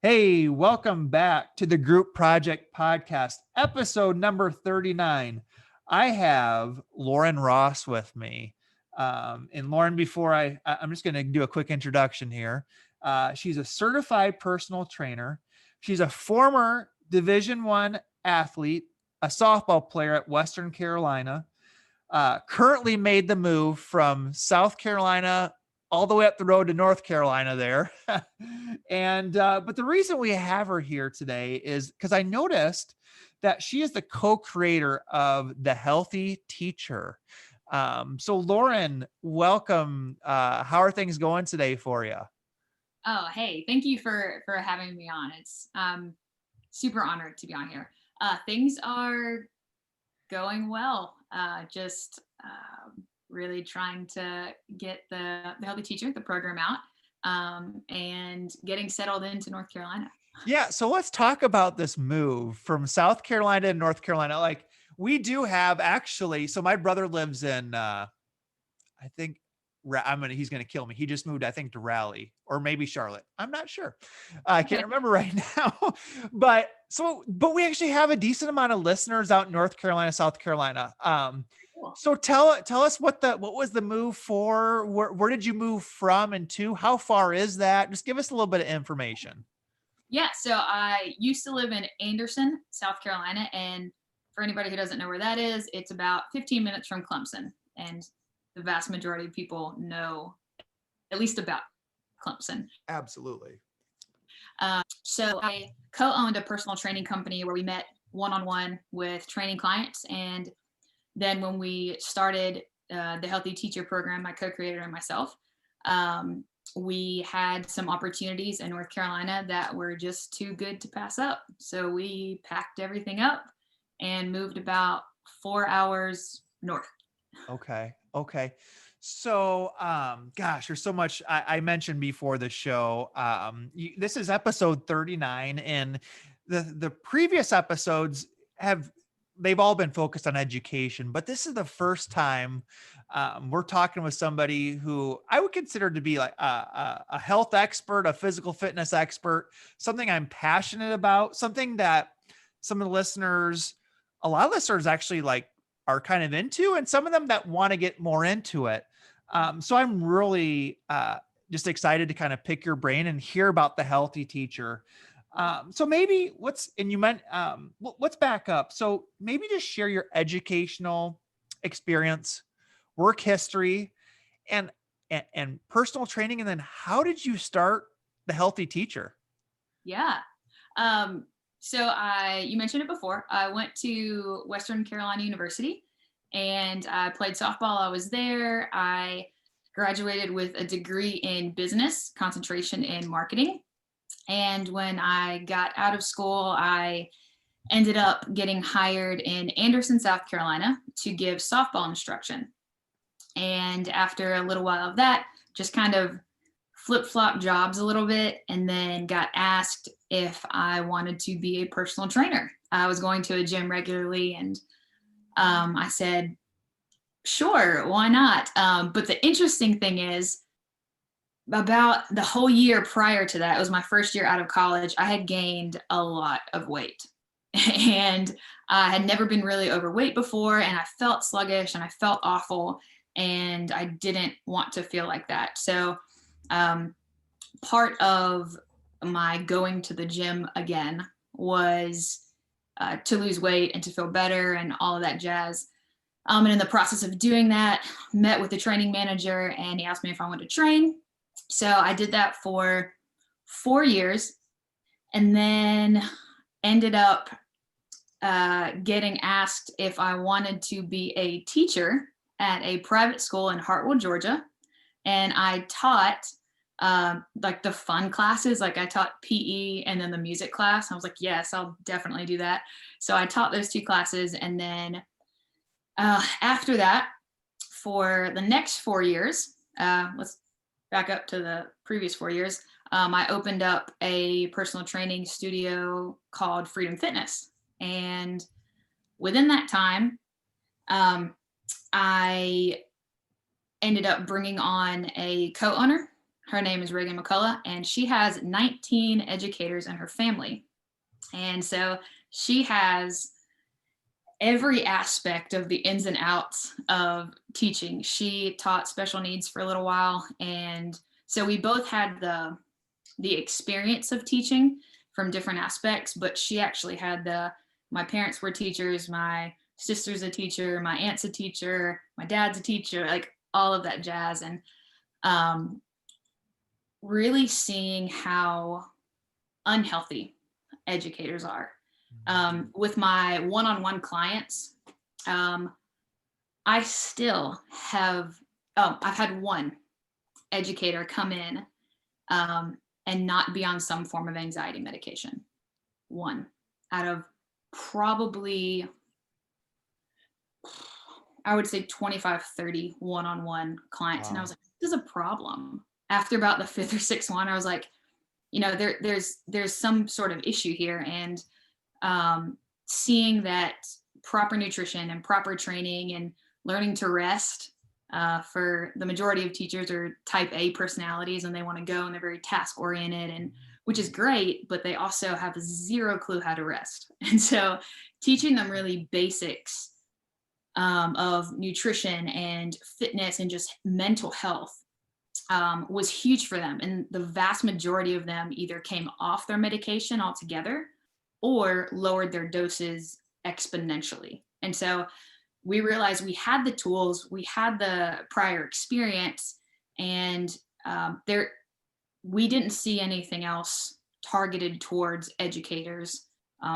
Hey, welcome back to the Group Project Podcast, episode number 39. I have Lauren Ross with me. And Lauren, before I'm just going to do a quick introduction here. She's a certified personal trainer. She's a former Division I athlete, a softball player at Western Carolina, currently made the move from South Carolina all the way up the road to North Carolina there. And but the reason we have her here today is because I noticed that she is the co-creator of The Healthy Teacher. So Lauren, welcome. How are things going today for you? Oh, hey, thank you for having me on. It's super honored to be on here. Things are going well. Just really trying to get the Healthy Teacher, the program out, and getting settled into North Carolina. Yeah, so let's talk about this move from South Carolina to North Carolina. Like we do have actually, so my brother lives in I think he's gonna kill me. He just moved, I think, to Raleigh or maybe Charlotte. I'm not sure. I can't Okay. remember right now. But we actually have a decent amount of listeners out in North Carolina, South Carolina. Cool. So tell us what was the move for? Where did you move from and to? How far is that? Just give us a little bit of information. Yeah, so I used to live in Anderson, South Carolina, and for anybody who doesn't know where that is, it's about 15 minutes from Clemson, and the vast majority of people know at least about Clemson. Absolutely. So I co-owned a personal training company where we met one-on-one with training clients. And then when we started the Healthy Teacher program, my co-creator and myself, um, we had some opportunities in North Carolina that were just too good to pass up. So we packed everything up and moved about 4 hours north. Okay. Okay. So, gosh, there's so much I mentioned before the show. This is episode 39, and the previous episodes they've all been focused on education, but this is the first time we're talking with somebody who I would consider to be like a health expert, a physical fitness expert, something I'm passionate about, something that some of the listeners, a lot of listeners actually like are kind of into, and some of them that want to get more into it. So I'm really just excited to kind of pick your brain and hear about the Healthy Teacher. So maybe let's back up. So maybe just share your educational experience, work history, and and personal training, and then how did you start the Healthy Teacher? Yeah. Um, you mentioned it before. I went to Western Carolina University and I played softball. I was there. I graduated with a degree in business, concentration in marketing. And when I got out of school, I ended up getting hired in Anderson, South Carolina to give softball instruction. And after a little while of that, just kind of flip flop jobs a little bit and then got asked if I wanted to be a personal trainer. I was going to a gym regularly and I said, sure, why not? But the interesting thing is, about the whole year prior to that, it was my first year out of college, I had gained a lot of weight. And I had never been really overweight before, and I felt sluggish and I felt awful, and I didn't want to feel like that. So, um, part of my going to the gym again was to lose weight and to feel better and all of that jazz. And in the process of doing that, met with the training manager and he asked me if I wanted to train. So I did that for 4 years and then ended up getting asked if I wanted to be a teacher at a private school in Hartwell, Georgia. And I taught like the fun classes, like I taught PE and then the music class. I was like, yes, I'll definitely do that. So I taught those two classes. And then after that, for the next 4 years, let's back up to the previous 4 years, I opened up a personal training studio called Freedom Fitness. And within that time, I ended up bringing on a co-owner Her name is Reagan McCullough, and she has 19 educators in her family. And so she has every aspect of the ins and outs of teaching. She taught special needs for a little while, and so we both had the experience of teaching from different aspects, but she actually had my parents were teachers, my sister's a teacher, my aunt's a teacher, my dad's a teacher, like all of that jazz. And um, really seeing how unhealthy educators are. With my one-on-one clients, I still have, I've had one educator come in and not be on some form of anxiety medication. One out of probably, I would say 25, 30 one-on-one clients. And I Wow. was like, this is a problem. After about the fifth or sixth one, I was like, there's some sort of issue here. And seeing that proper nutrition and proper training and learning to rest, for the majority of teachers are type A personalities, and they want to go and they're very task oriented, and which is great, but they also have zero clue how to rest. And so teaching them really basics of nutrition and fitness and just mental health was huge for them. And the vast majority of them either came off their medication altogether or lowered their doses exponentially. And so we realized we had the tools, we had the prior experience, and we didn't see anything else targeted towards educators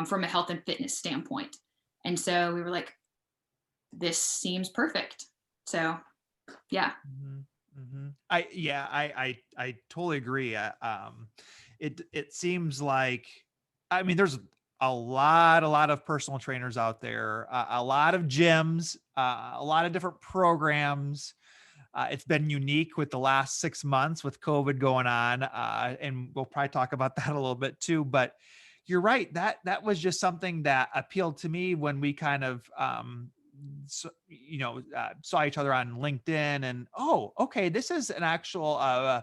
from a health and fitness standpoint. And so we were like, this seems perfect. So yeah. I totally agree. It seems like, I mean, there's a lot of personal trainers out there, a lot of gyms, a lot of different programs. It's been unique with the last 6 months with COVID going on, and we'll probably talk about that a little bit too. But you're right, that was just something that appealed to me when we kind of saw each other on LinkedIn, and oh, okay, this is an actual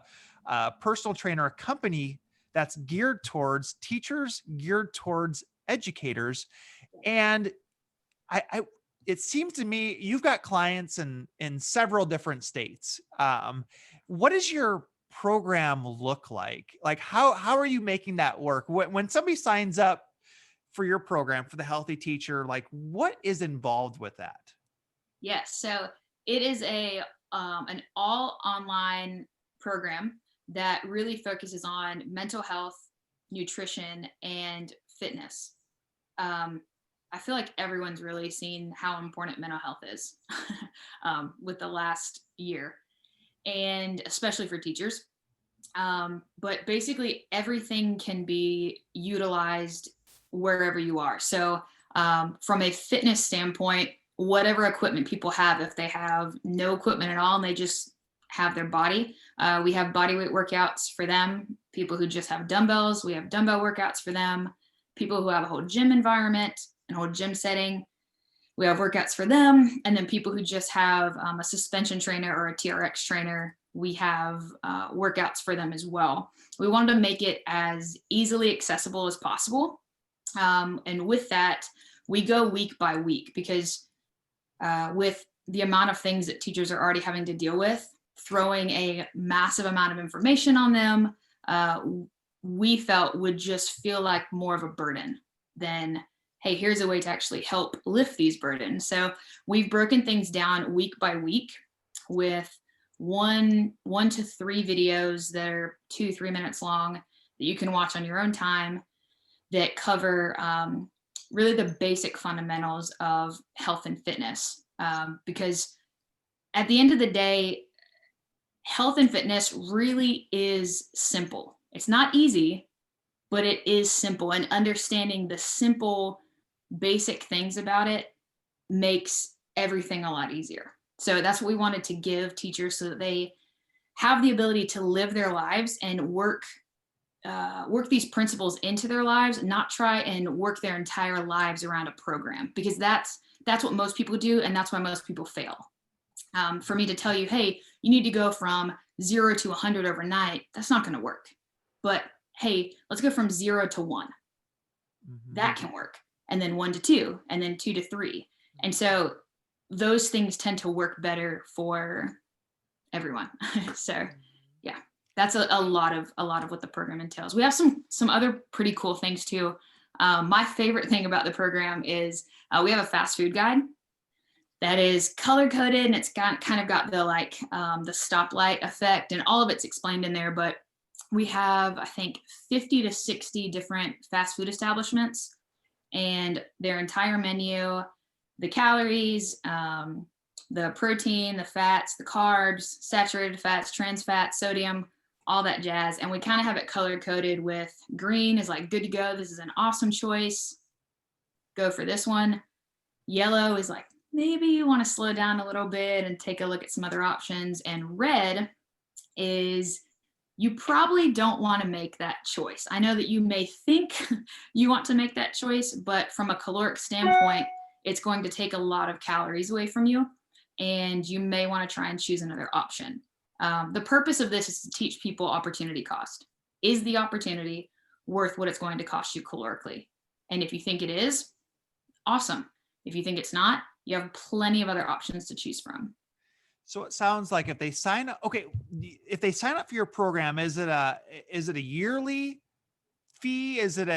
personal trainer company that's geared towards teachers, geared towards educators. And I it seems to me you've got clients in several different states. What does your program look like? Like how are you making that work? When somebody signs up for your program for the Healthy Teacher, like what is involved with that? Yes. So it is an all online program that really focuses on mental health, nutrition, and fitness. Um, I feel like everyone's really seen how important mental health is with the last year, and especially for teachers. But basically, everything can be utilized wherever you are. So, from a fitness standpoint, whatever equipment people have, if they have no equipment at all and they just have their body, we have body weight workouts for them. People who just have dumbbells, we have dumbbell workouts for them. People who have a whole gym environment and whole gym setting, we have workouts for them. And then people who just have a suspension trainer or a TRX trainer, we have workouts for them as well. We wanted to make it as easily accessible as possible. And with that, we go week by week because with the amount of things that teachers are already having to deal with, throwing a massive amount of information on them, we felt would just feel like more of a burden than, hey, here's a way to actually help lift these burdens. So we've broken things down week by week with one to three videos that are 2-3 minutes long that you can watch on your own time that cover really the basic fundamentals of health and fitness. Because at the end of the day, health and fitness really is simple. It's not easy, but it is simple. And understanding the simple, basic things about it makes everything a lot easier. So that's what we wanted to give teachers so that they have the ability to live their lives and work these principles into their lives, not try and work their entire lives around a program, because that's what most people do, and that's why most people fail. For me to tell you, hey, you need to go from 0 to 100 overnight, that's not going to work. But hey, let's go from 0 to 1. Mhm. That can work. And then 1 to 2, and then 2 to 3. And so those things tend to work better for everyone. So yeah, that's a lot of what the program entails. We have some other pretty cool things too. My favorite thing about the program is we have a fast food guide that is color coded, and it's got kind of got the the stoplight effect, and all of it's explained in there. But we have, I think, 50 to 60 different fast food establishments, and their entire menu, the calories, the protein, the fats, the carbs, saturated fats, trans fats, sodium, all that jazz. And we kind of have it color coded with green is like good to go. This is an awesome choice. Go for this one. Yellow is like maybe you want to slow down a little bit and take a look at some other options. And red is you probably don't want to make that choice. I know that you may think you want to make that choice, but from a caloric standpoint, it's going to take a lot of calories away from you, and you may want to try and choose another option. The purpose of this is to teach people opportunity cost. Is the opportunity worth what it's going to cost you calorically? And if you think it is, awesome. If you think it's not, you have plenty of other options to choose from. So it sounds like if they sign up, okay, if they sign up for your program, is it a yearly fee? Is it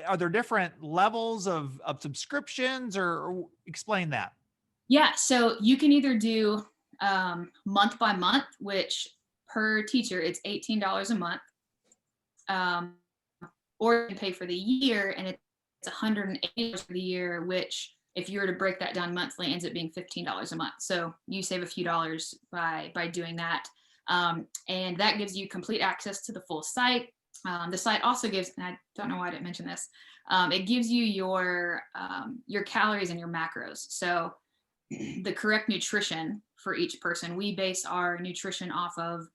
are there different levels of subscriptions, or explain that? Yeah, so you can either do month by month, which per teacher, it's $18 a month, um, or you can pay for the year, and it's $180 for the year, which if you were to break that down monthly, ends up being $15 a month. So you save a few dollars by doing that. And that gives you complete access to the full site. The site also gives, and I don't know why I didn't mention this, it gives you your calories and your macros. So the correct nutrition for each person. We base our nutrition off of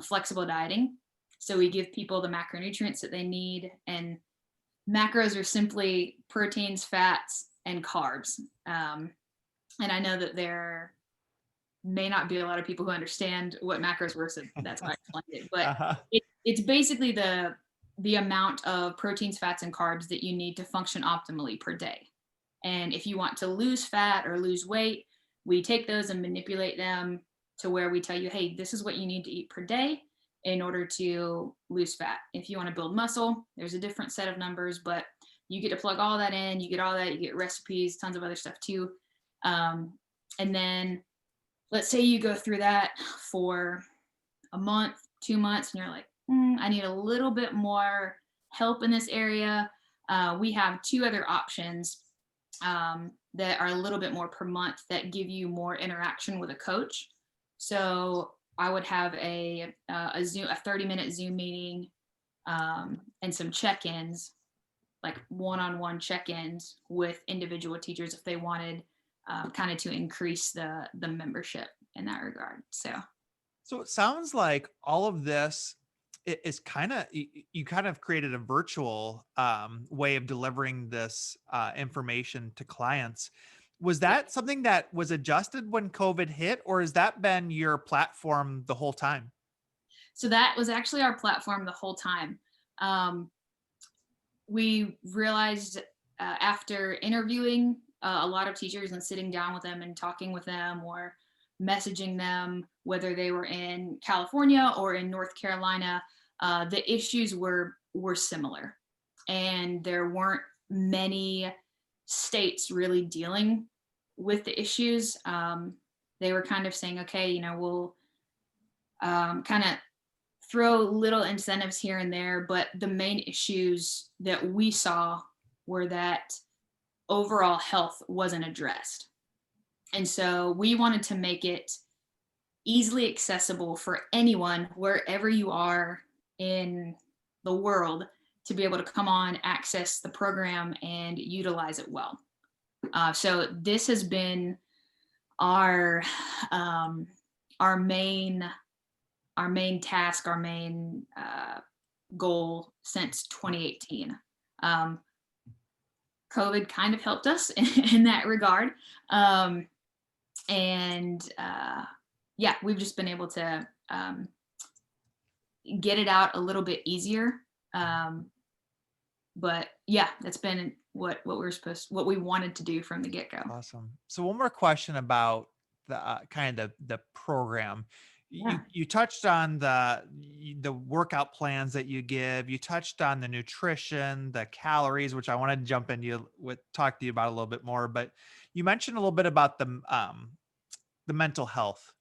flexible dieting. So we give people the macronutrients that they need, and macros are simply proteins, fats, and carbs. And I know that there may not be a lot of people who understand what macros were, so that's why I explained it. But Uh-huh. it's basically the amount of proteins, fats, and carbs that you need to function optimally per day. And if you want to lose fat or lose weight, we take those and manipulate them to where we tell you, hey, this is what you need to eat per day in order to lose fat. If you want to build muscle, there's a different set of numbers, but you get to plug all that in, you get all that, you get recipes, tons of other stuff too. And then let's say you go through that for a month, 2 months, and you're like, I need a little bit more help in this area. We have two other options that are a little bit more per month that give you more interaction with a coach. So I would have a 30-minute Zoom meeting, and some check-ins, like one-on-one check-ins with individual teachers if they wanted kind of to increase the membership in that regard. So it sounds like all of this is kind of, you kind of created a virtual way of delivering this information to clients. Was Yeah. that something that was adjusted when COVID hit, or has that been your platform the whole time? So that was actually our platform the whole time. Um, we realized after interviewing a lot of teachers and sitting down with them and talking with them or messaging them, whether they were in California or in North Carolina, the issues were similar, and there weren't many states really dealing with the issues. They were kind of saying, okay, we'll kind of throw little incentives here and there, but the main issues that we saw were that overall health wasn't addressed. And so we wanted to make it easily accessible for anyone, wherever you are in the world, to be able to come on, access the program, and utilize it well. So this has been our our main task, our main goal since 2018. COVID kind of helped us in that regard. And yeah, we've just been able to um, get it out a little bit easier. Um, but yeah, that's been what we wanted to do from the get-go. Awesome. So one more question about the kind of the program. Yeah. You touched on the workout plans that you give. You touched on the nutrition, the calories, which I want to jump into with talk to you about a little bit more. But you mentioned a little bit about the mental health.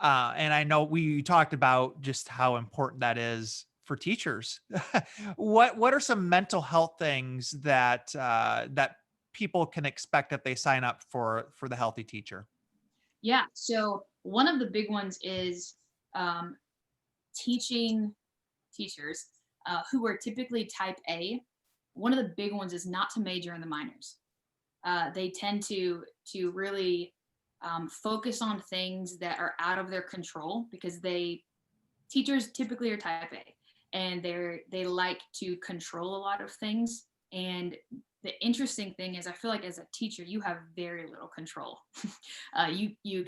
And I know we talked about just how important that is for teachers. What are some mental health things that people can expect if they sign up for the Healthy Teacher? Yeah. So one of the big ones is um, teaching teachers who are typically type A. One of the big ones is not to major in the minors. They tend to really focus on things that are out of their control because teachers typically are type A, and they like to control a lot of things. And the interesting thing is, I feel like as a teacher, you have very little control. You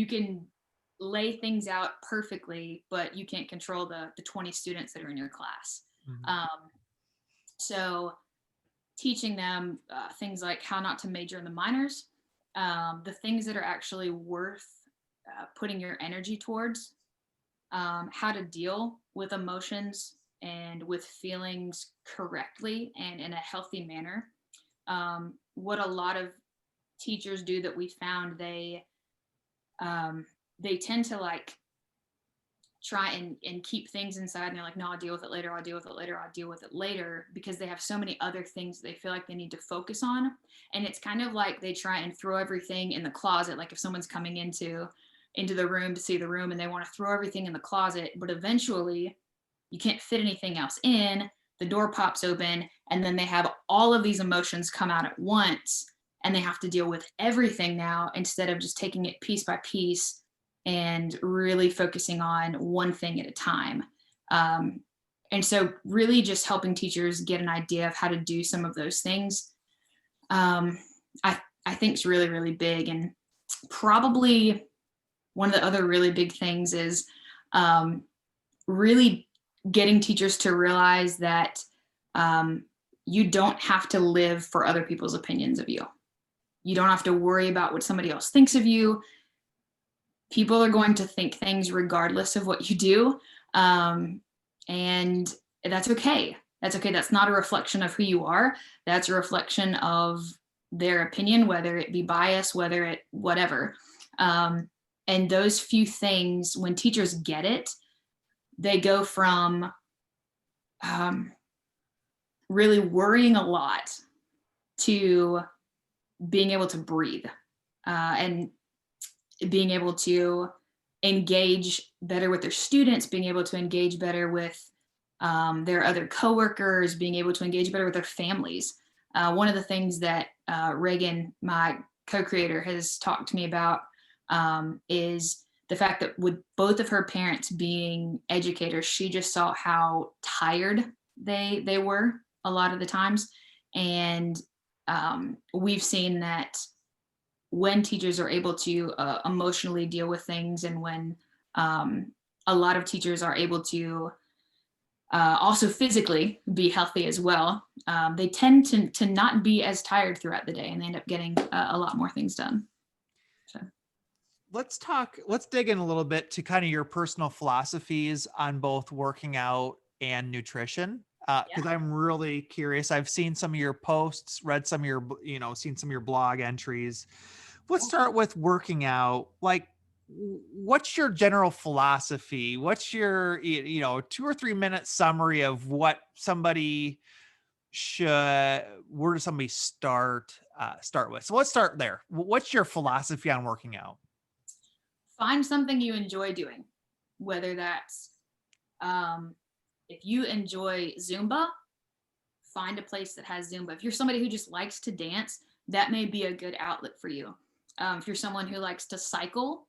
can lay things out perfectly, but you can't control the 20 students that are in your class. Mhm. Um, so teaching them things like how not to major in the minors, the things that are actually worth putting your energy towards, how to deal with emotions and with feelings correctly and in a healthy manner. What a lot of teachers do that we found, they tend to like try and keep things inside, and they're like, no, I'll deal with it later, I'll deal with it later, I'll deal with it later, because they have so many other things they feel like they need to focus on. And it's kind of like they try and throw everything in the closet. Like if someone's coming into the room to see the room and they want to throw everything in the closet, but eventually you can't fit anything else in, the door pops open, and then they have all of these emotions come out at once, and they have to deal with everything now instead of just taking it piece by piece and really focusing on one thing at a time. Um, and so, really, just helping teachers get an idea of how to do some of those things, um, I think is really, really big. And probably one of the other really big things is um, really getting teachers to realize that um, you don't have to live for other people's opinions of you. You don't have to worry about what somebody else thinks of you. People are going to think things regardless of what you do. Um, and that's okay. That's okay. That's not a reflection of who you are. That's a reflection of their opinion, whether it be bias, whether it, whatever. And those few things, when teachers get it, they go from um, really worrying a lot to being able to breathe and being able to engage better with their students, being able to engage better with their other coworkers, being able to engage better with their families. One of the things that Reagan, my co-creator, has talked to me about is the fact that with both of her parents being educators, she just saw how tired they were a lot of the times. And we've seen that when teachers are able to emotionally deal with things, and when a lot of teachers are able to also physically be healthy as well, they tend to not be as tired throughout the day, and they end up getting a lot more things done. So. Let's dig in a little bit to kind of your personal philosophies on both working out and nutrition. Because I'm really curious. I've seen some of your posts, read some of your, seen some of your blog entries. Let's start with working out. Like, what's your general philosophy? What's your, 2 or 3 minute summary of what somebody should, where does somebody start with? So let's start there. What's your philosophy on working out? Find something you enjoy doing, whether that's if you enjoy Zumba, find a place that has Zumba. If you're somebody who just likes to dance, that may be a good outlet for you. If you're someone who likes to cycle.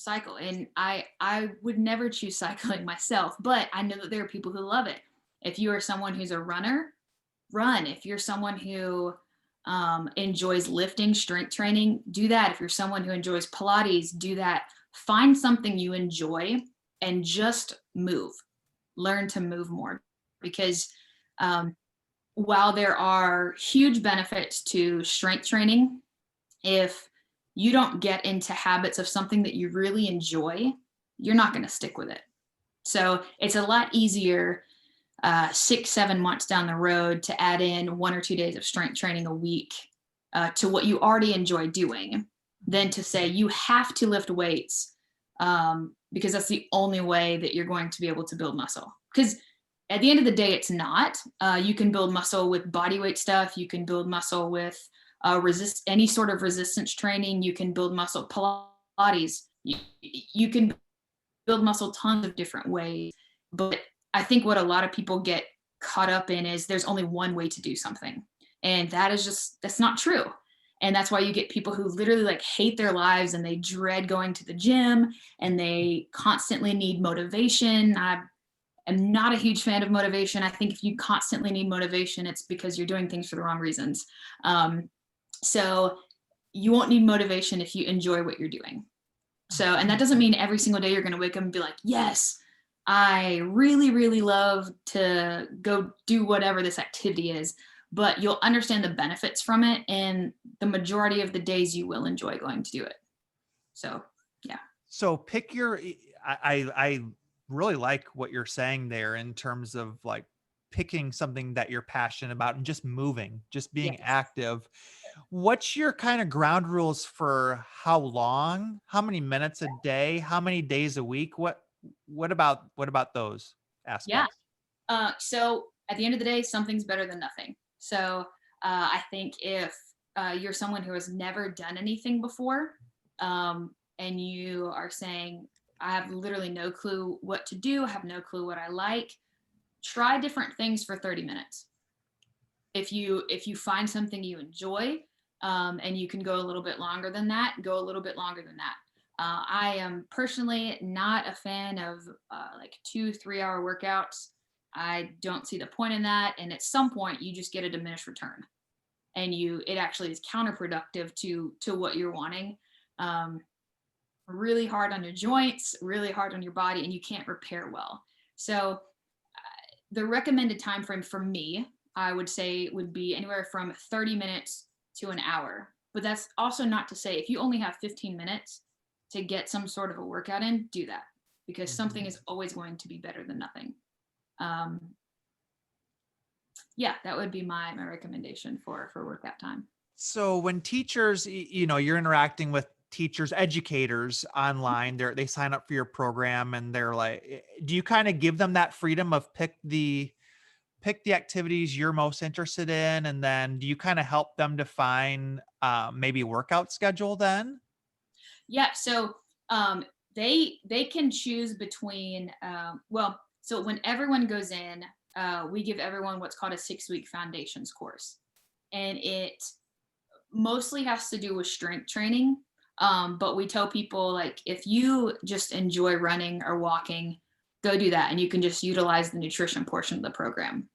And I would never choose cycling myself, but I know that there are people who love it. If you are someone who's a runner, run. If you're someone who enjoys lifting, strength training, do that. If you're someone who enjoys Pilates, do that. find something you enjoy and just move. Learn to move more because um, while there are huge benefits to strength training, if you don't get into habits of something that you really enjoy, you're not going to stick with it. So it's a lot easier 6, 7 months down the road to add in 1 or 2 days of strength training a week to what you already enjoy doing than to say you have to lift weights because that's the only way that you're going to be able to build muscle. Because at the end of the day, it's not. You can build muscle with body weight stuff. You can build muscle with any sort of resistance training. You can build muscle Pilates. You can build muscle tons of different ways. But I think what a lot of people get caught up in is there's only one way to do something. And that's not true. And that's why you get people who literally like hate their lives and they dread going to the gym and they constantly need motivation. I am not a huge fan of motivation. I think if you constantly need motivation, it's because you're doing things for the wrong reasons. So you won't need motivation if you enjoy what you're doing. So, and that doesn't mean every single day you're going to wake up and be like, yes, I really, really love to go do whatever this activity is, but you'll understand the benefits from it. And the majority of the days you will enjoy going to do it. So, yeah. So pick your, I really like what you're saying there in terms of like picking something that you're passionate about and just moving, just being Yes. active. What's your kind of ground rules for how long, how many minutes a day, how many days a week? What about those Yeah. aspects? So at the end of the day, something's better than nothing. So I think if you're someone who has never done anything before, and you are saying, I have literally no clue what to do, I have no clue what I like, try different things for 30 minutes. If you find something you enjoy, and you can go a little bit longer than that, go a little bit longer than that. I am personally not a fan of like 2, 3 hour workouts. I don't see the point in that. And at some point, you just get a diminished return, and it actually is counterproductive to what you're wanting. Really hard on your joints, really hard on your body, and you can't repair well. So the recommended time frame for me, I would say, would be anywhere from 30 minutes to an hour. But that's also not to say if you only have 15 minutes to get some sort of a workout in, do that, because something is always going to be better than nothing. Yeah, that would be my recommendation for workout time. So when teachers, you're interacting with teachers, educators online, they sign up for your program and they're like, do you kind of give them that freedom of pick the activities you're most interested in, and then do you kind of help them define maybe a workout schedule then? Yeah, so they can choose between so when everyone goes in, we give everyone what's called a 6-week foundations course, and it mostly has to do with strength training. But we tell people, like, if you just enjoy running or walking, go do that, and you can just utilize the nutrition portion of the program.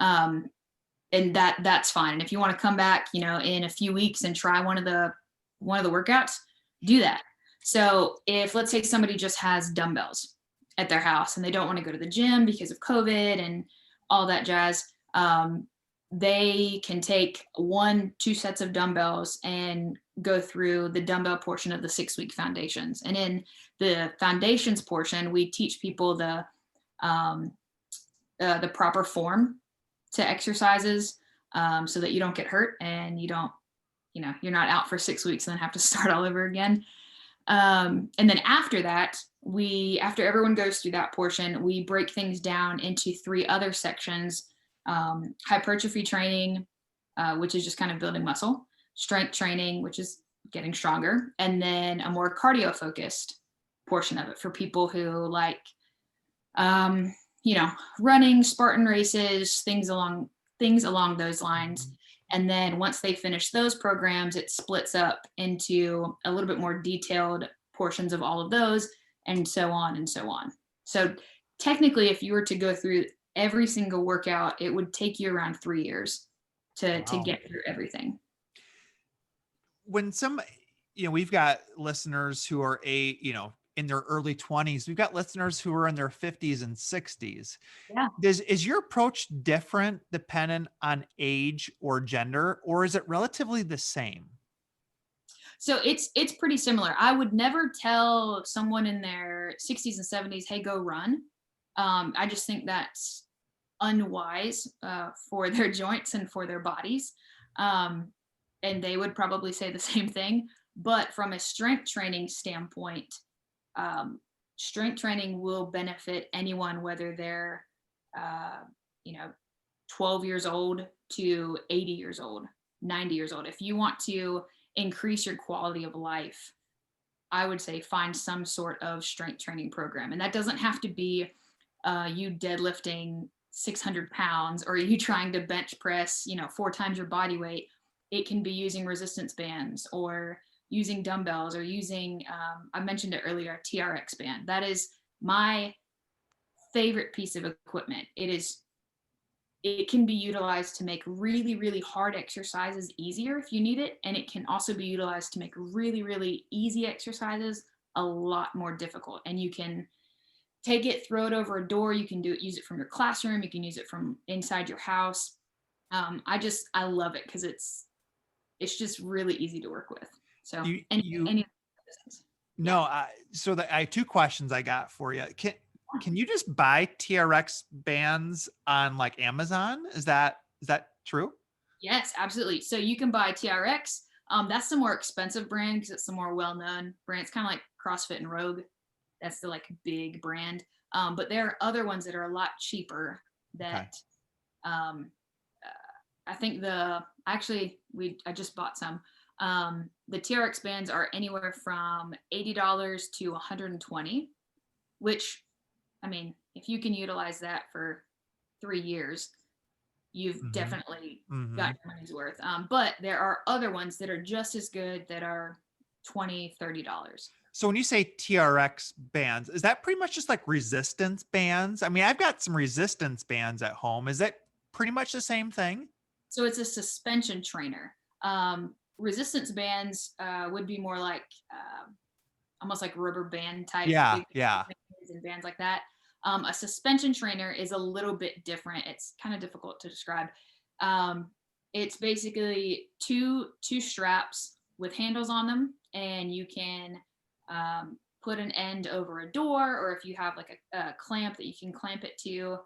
And that's fine. And if you want to come back, in a few weeks and try one of the workouts, do that. So if, let's say, somebody just has dumbbells at their house and they don't want to go to the gym because of COVID and all that jazz, they can take 1, 2 sets of dumbbells and go through the dumbbell portion of the 6-week foundations. And in the foundations portion, we teach people the proper form to exercises, so that you don't get hurt and you don't, you're not out for 6 weeks and then have to start all over again. And then after that, after everyone goes through that portion, we break things down into 3 other sections: hypertrophy training, which is just kind of building muscle; strength training, which is getting stronger; and then a more cardio focused portion of it for people who like, running, Spartan races, things along those lines. And then once they finish those programs, it splits up into a little bit more detailed portions of all of those, and so on and so on. So technically, if you were to go through every single workout, it would take you around 3 years to Wow. get through everything. When we've got listeners who are in their early 20s. We've got listeners who are in their 50s and 60s. Yeah. Is your approach different dependent on age or gender, or is it relatively the same? So it's pretty similar. I would never tell someone in their 60s and 70s, "Hey, go run." I just think that's unwise for their joints and for their bodies. Um, and they would probably say the same thing. But from a strength training standpoint, um, strength training will benefit anyone, whether they're, uh, you know, 12 years old to 80 years old, 90 years old. If you want to increase your quality of life, I would say find some sort of strength training program. And that doesn't have to be you deadlifting 600 pounds or you trying to bench press, 4 times your body weight. It can be using resistance bands or using dumbbells or using, I mentioned it earlier, a TRX band. That is my favorite piece of equipment. It can be utilized to make really, really hard exercises easier if you need it. And it can also be utilized to make really, really easy exercises a lot more difficult. And you can take it, throw it over a door. You can use it from your classroom. You can use it from inside your house. I love it because it's just really easy to work with. So any yeah. No, I have two questions I got for you. Can you just buy TRX bands on like Amazon? Is that true? Yes, absolutely. So you can buy TRX. That's the more expensive brand because it's the more well-known brand. It's kind of like CrossFit and Rogue. That's the like big brand. But there are other ones that are a lot cheaper that um, I think I just bought some. The TRX bands are anywhere from $80 to $120, which, I mean, if you can utilize that for 3 years, you've Mhm. definitely got Mhm. your money's worth. But there are other ones that are just as good that are $20, $30. So when you say TRX bands, is that pretty much just like resistance bands? I mean, I've got some resistance bands at home. Is that pretty much the same thing? So it's a suspension trainer. Resistance bands would be more like almost like rubber band type Yeah, big yeah. and bands like that. A suspension trainer is a little bit different. It's kind of difficult to describe. Um, it's basically two straps with handles on them, and you can put an end over a door, or if you have like a clamp that you can clamp it to,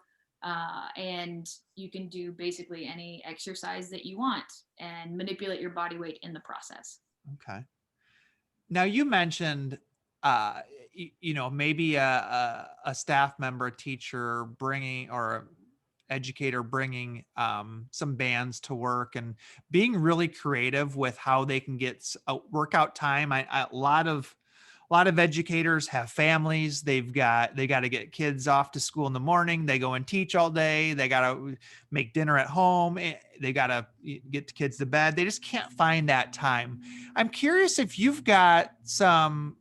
and you can do basically any exercise that you want and manipulate your body weight in the process. Okay. Now you mentioned, uh, maybe a staff member, teacher bringing or educator bringing some bands to work and being really creative with how they can get a workout time. A lot of educators have families. They got to get kids off to school in the morning. They go and teach all day. They got to make dinner at home. They got to get the kids to bed. They just can't find that time. I'm curious if you've got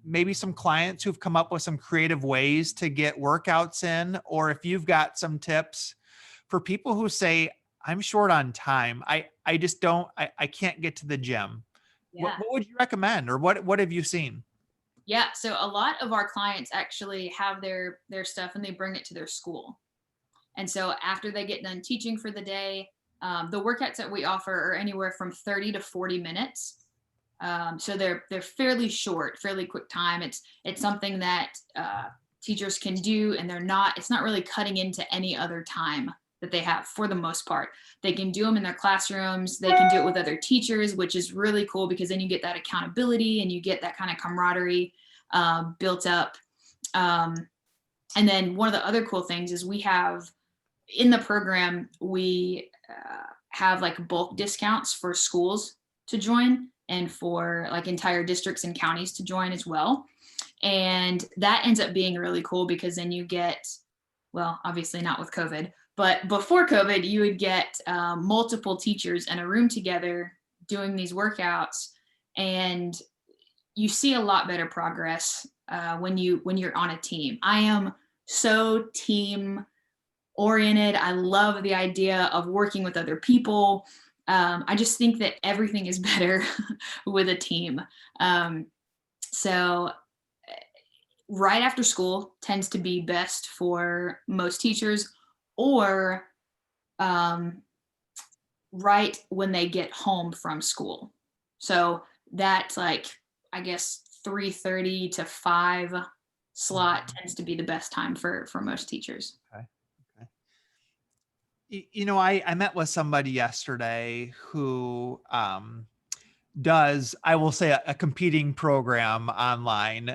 maybe some clients who've come up with some creative ways to get workouts in, or if you've got some tips for people who say, I'm short on time. I just don't, I can't get to the gym. What, Yeah. what would you recommend, or what have you seen? Yeah, so a lot of our clients actually have their stuff and they bring it to their school. And so after they get done teaching for the day, the workouts that we offer are anywhere from 30 to 40 minutes. So they're fairly short, fairly quick time. It's something that teachers can do, and it's not really cutting into any other time that they have for the most part. They can do them in their classrooms. They can do it with other teachers, which is really cool because then you get that accountability and you get that kind of camaraderie built up. And then one of the other cool things is we have in the program, we have like bulk discounts for schools to join and for like entire districts and counties to join as well. And that ends up being really cool because then you get, well, obviously not with COVID, but before COVID, you would get multiple teachers in a room together doing these workouts, and you see a lot better progress when you're on a team. I am so team oriented. I love the idea of working with other people. I just think that everything is better with a team. So right after school tends to be best for most teachers, or um, right when they get home from school. So that's like, I guess 3:30 to 5 slot Mhm. tends to be the best time for most teachers. Okay. Okay. I met with somebody yesterday who does, I will say, a competing program online.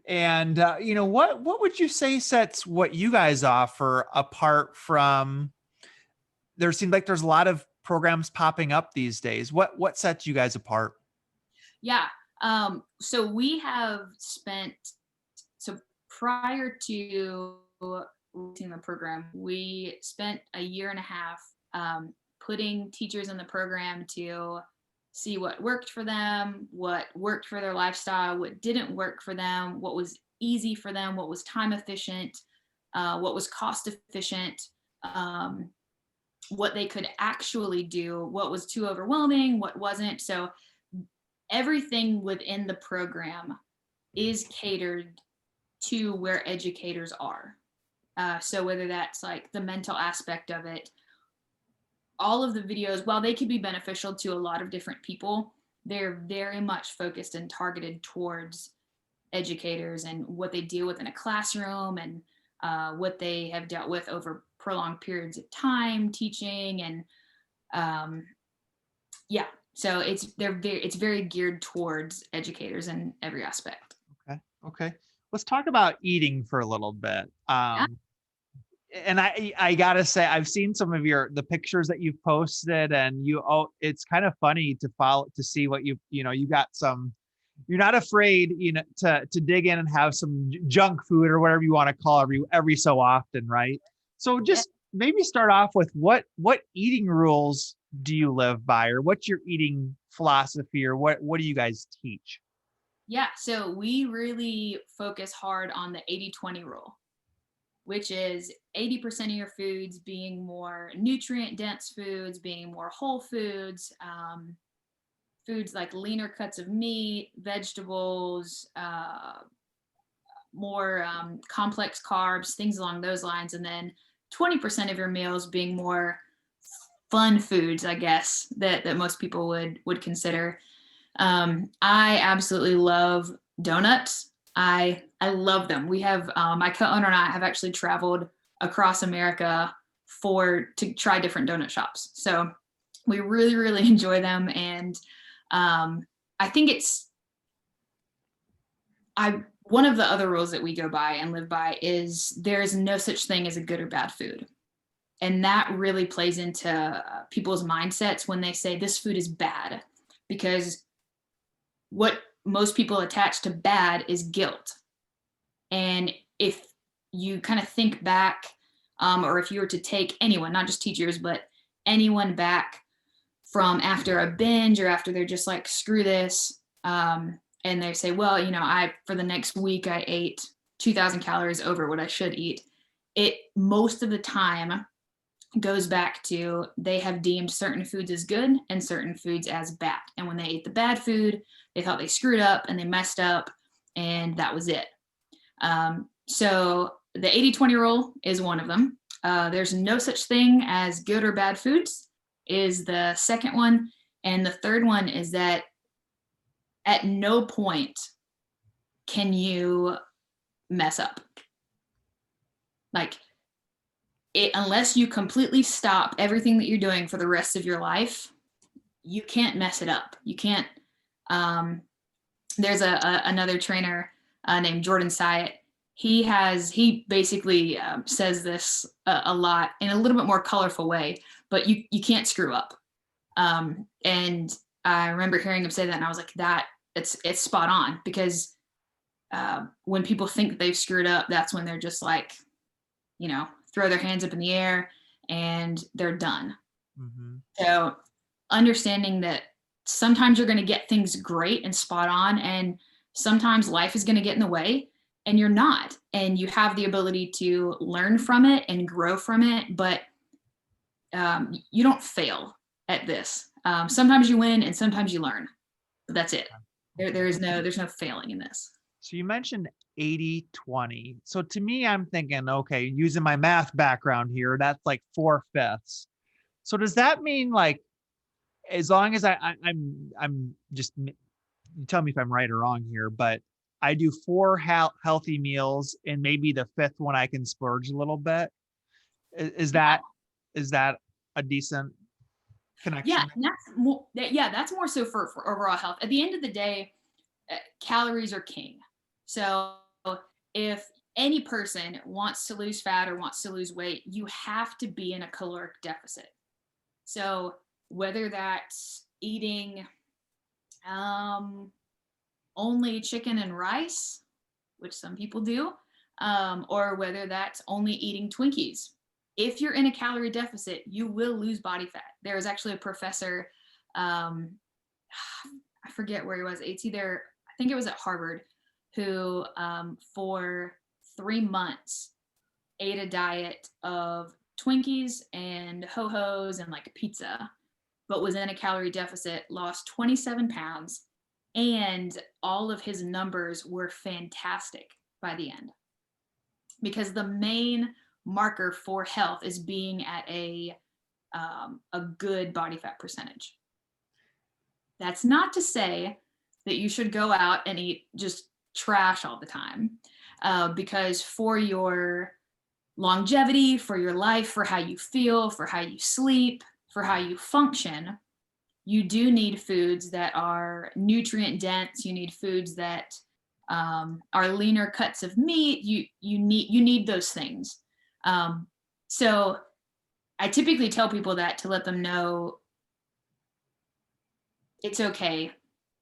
And what would you say sets what you guys offer apart from, there seems like there's a lot of programs popping up these days. What sets you guys apart? Yeah. So we have spent, so prior to releasing the program, we spent a year and a half putting teachers in the program to see what worked for them, what worked for their lifestyle, what didn't work for them, what was easy for them, what was time efficient, what was cost efficient, um, what they could actually do, what was too overwhelming, what wasn't. So everything within the program is catered to where educators are. So whether that's like the mental aspect of it, all of the videos, while they could be beneficial to a lot of different people, they're very much focused and targeted towards educators and what they deal with in a classroom, and what they have dealt with over prolonged periods of time teaching. And um, yeah, so it's very geared towards educators in every aspect. Okay. Okay. Let's talk about eating for a little bit. Yeah. And I gotta say, I've seen some of the pictures that you've posted, and it's kind of funny to follow, to see what you got some, you're not afraid, to dig in and have some junk food or whatever you want to call every so often, right? So Yeah. just maybe start off with what eating rules do you live by, or what's your eating philosophy, or what do you guys teach? Yeah, so we really focus hard on the 80/20 rule, which is 80% of your foods being more nutrient dense foods, being more whole foods, foods like leaner cuts of meat, vegetables, more complex carbs, things along those lines. And then 20% of your meals being more fun foods, I guess, that most people would consider. I absolutely love donuts. I love them. We have my co-owner and I have actually traveled across America for to try different donut shops. So we really really enjoy them, and I think it's I one of the other rules that we go by and live by is there is no such thing as a good or bad food. And that really plays into people's mindsets when they say this food is bad, because what most people attach to bad is guilt. And if you kind of think back, or if you were to take anyone, not just teachers, but anyone back from after a binge, or after they're just like, screw this, and they say, well, for the next week, I ate 2,000 calories over what I should eat. It most of the time goes back to they have deemed certain foods as good and certain foods as bad. And when they ate the bad food, they thought they screwed up and they messed up, and that was it. So the 80/20 rule is one of them. There's no such thing as good or bad foods, is the second one. And the third one is that at no point can you mess up. Like, unless you completely stop everything that you're doing for the rest of your life, you can't mess it up. You can't. Um, there's another trainer named Jordan Syatt. He basically says this a lot in a little bit more colorful way, but you can't screw up. And I remember hearing him say that, and I was like, that it's spot on, because when people think that they've screwed up, that's when they're just like, throw their hands up in the air and they're done. Mm-hmm. So understanding that sometimes you're going to get things great and spot on, and sometimes life is going to get in the way and you're not, and you have the ability to learn from it and grow from it. But you don't fail at this. Sometimes you win and sometimes you learn, but that's it. There's no failing in this. So you mentioned 80/20. So to me, I'm thinking, okay, using my math background here, that's like 4/5. So does that mean like as long as I'm just you tell me if I'm right or wrong here, but I do four healthy meals and maybe the fifth one I can splurge a little bit. Is Yeah, is that a decent yeah, connection? and that's more so for overall health. At the end of the day, calories are king. So if any person wants to lose fat or wants to lose weight, you have to be in a caloric deficit. So whether that's eating um, only chicken and rice, which some people do, or whether that's only eating Twinkies. If you're in a calorie deficit, you will lose body fat. There was actually a professor, um, I forget where he was. It's either, I think it was at Harvard, who for 3 months ate a diet of Twinkies and Ho Ho's and like pizza, but was in a calorie deficit, lost 27 pounds, and all of his numbers were fantastic by the end. Because the main marker for health is being at a good body fat percentage. That's not to say that you should go out and eat just trash all the time, because for your longevity, for your life, for how you feel, for how you sleep, for how you function, you do need foods that are nutrient dense. You need foods that are leaner cuts of meat. You need those things. Um, so I typically tell people that to let them know it's okay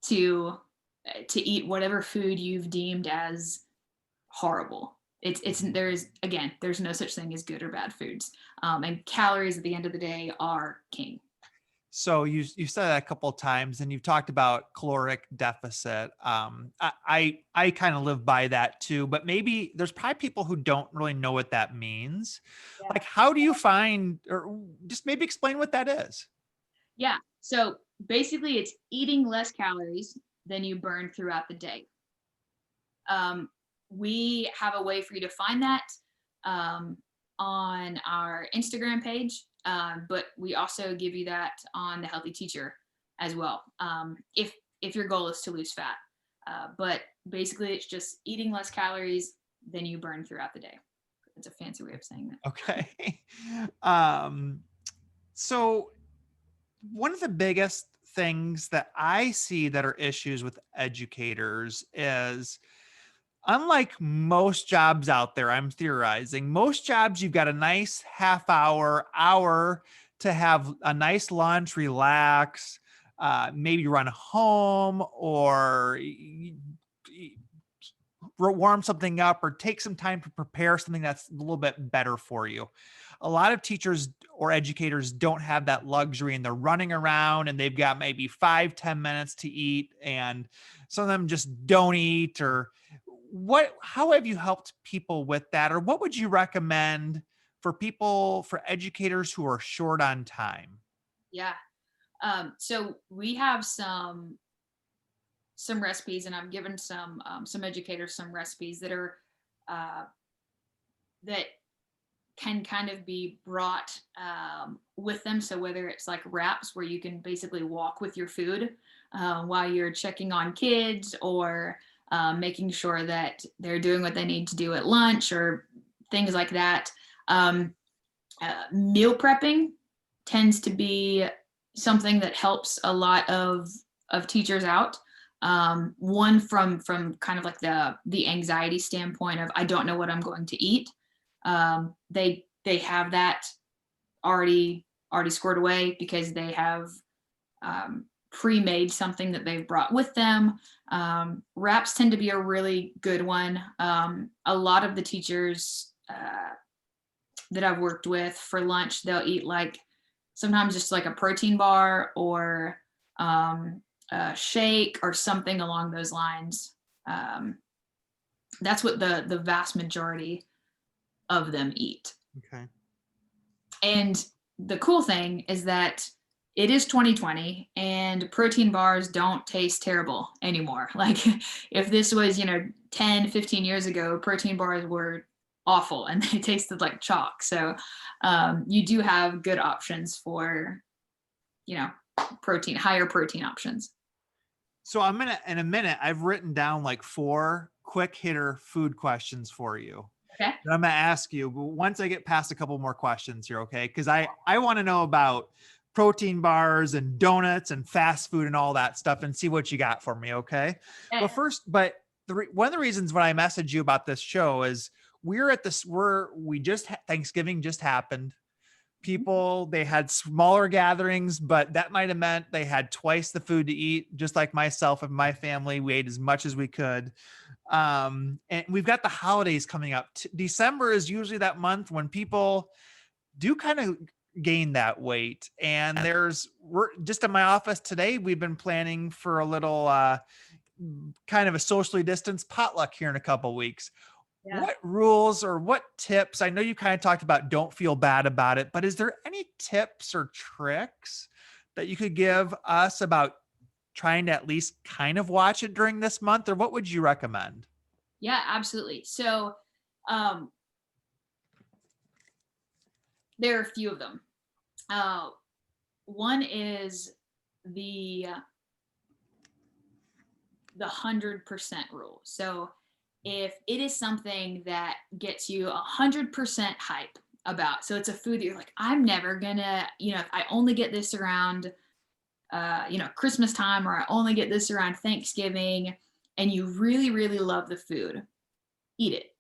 to to eat whatever food you've deemed as horrible. It's there's no such thing as good or bad foods, and calories at the end of the day are king. So you said that a couple of times, and you've talked about caloric deficit. I kind of live by that too, but maybe there's probably people who don't really know what that means. Yeah. Like, how do you find, or just maybe explain what that is? Yeah. So basically, it's eating less calories than you burn throughout the day. Um, we have a way for you to find that um, on our Instagram page, but we also give you that on the Healthy Teacher as well. If your goal is to lose fat, but basically, it's just eating less calories than you burn throughout the day. It's a fancy way of saying that. Okay. Um, so one of the biggest things that I see that are issues with educators is unlike most jobs out there, I'm theorizing, most jobs you've got a nice half hour to have a nice lunch, relax, maybe run home or warm something up or take some time to prepare something that's a little bit better for you. A lot of teachers or educators don't have that luxury and they're running around and they've got maybe 5-10 minutes to eat, and some of them just don't eat. Or how have you helped people with that, or what would you recommend for people, for educators who are short on time? Yeah. So we have some recipes, and I've given some educators some recipes that are uh, that can kind of be brought with them. So whether it's like wraps where you can basically walk with your food while you're checking on kids, or making sure that they're doing what they need to do at lunch, or things like that. Um, Meal prepping tends to be something that helps a lot of teachers out. One from kind of like the anxiety standpoint of I don't know what I'm going to eat. They have that already squared away because they have pre-made something that they've brought with them. Wraps tend to be a really good one. A lot of the teachers that I've worked with for lunch, they'll eat like sometimes just like a protein bar or a shake or something along those lines. Um, that's what the vast majority of them eat. Okay. And the cool thing is that it is 2020 and protein bars don't taste terrible anymore. Like if this was, 10, 15 years ago, protein bars were awful and they tasted like chalk. So you do have good options for, you know, higher protein options. So in a minute, I've written down like 4 quick hitter food questions for you. Okay. And I'm going to ask you once I get past a couple more questions here. Okay. Cause I want to know about protein bars and donuts and fast food and all that stuff and see what you got for me. Okay. Okay. But first, one of the reasons when I messaged you about this show is Thanksgiving just happened. People, they had smaller gatherings, but that might have meant they had twice the food to eat, just like myself and my family. We ate as much as we could. And we've got the holidays coming up. December is usually that month when people do kind of gain that weight. And we're just in my office today, we've been planning for a little kind of a socially distanced potluck here in a couple weeks. Yeah. What rules or what tips? I know you kind of talked about don't feel bad about it, but is there any tips or tricks that you could give us about trying to at least kind of watch it during this month, or what would you recommend? Yeah, absolutely. So um, there are a few of them. One is the 100% rule. So if it is something that gets you 100% hype about, so it's a food that you're like, I'm never gonna, if I only get this around, Christmas time, or I only get this around Thanksgiving, and you really, really love the food, eat it.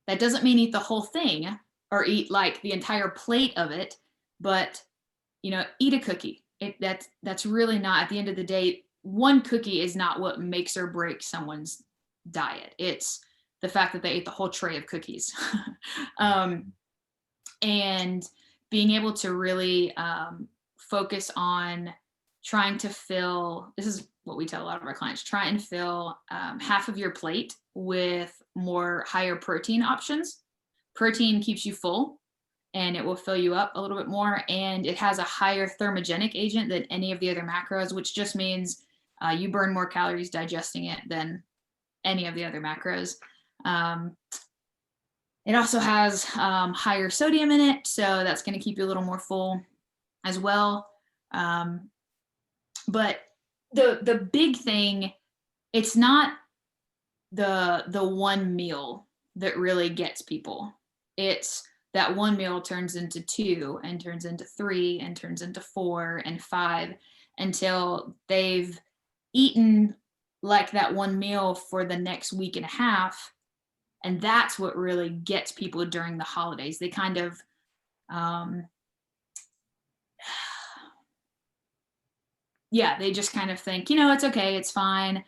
That doesn't mean eat the whole thing or eat like the entire plate of it, but eat a cookie. That's really not, at the end of the day, one cookie is not what makes or breaks someone's diet. It's the fact that they ate the whole tray of cookies. And being able to really focus on trying to fill, this is what we tell a lot of our clients, try and fill half of your plate with more higher protein options. Protein keeps you full and it will fill you up a little bit more. And it has a higher thermogenic agent than any of the other macros, which just means you burn more calories digesting it than any of the other macros. It also has higher sodium in it, so that's going to keep you a little more full as well. But the big thing, it's not the one meal that really gets people. It's that one meal turns into 2 and turns into 3 and turns into 4 and 5 until they've eaten like that one meal for the next week and a half. And that's what really gets people during the holidays. They kind of they just kind of think, it's okay, it's fine.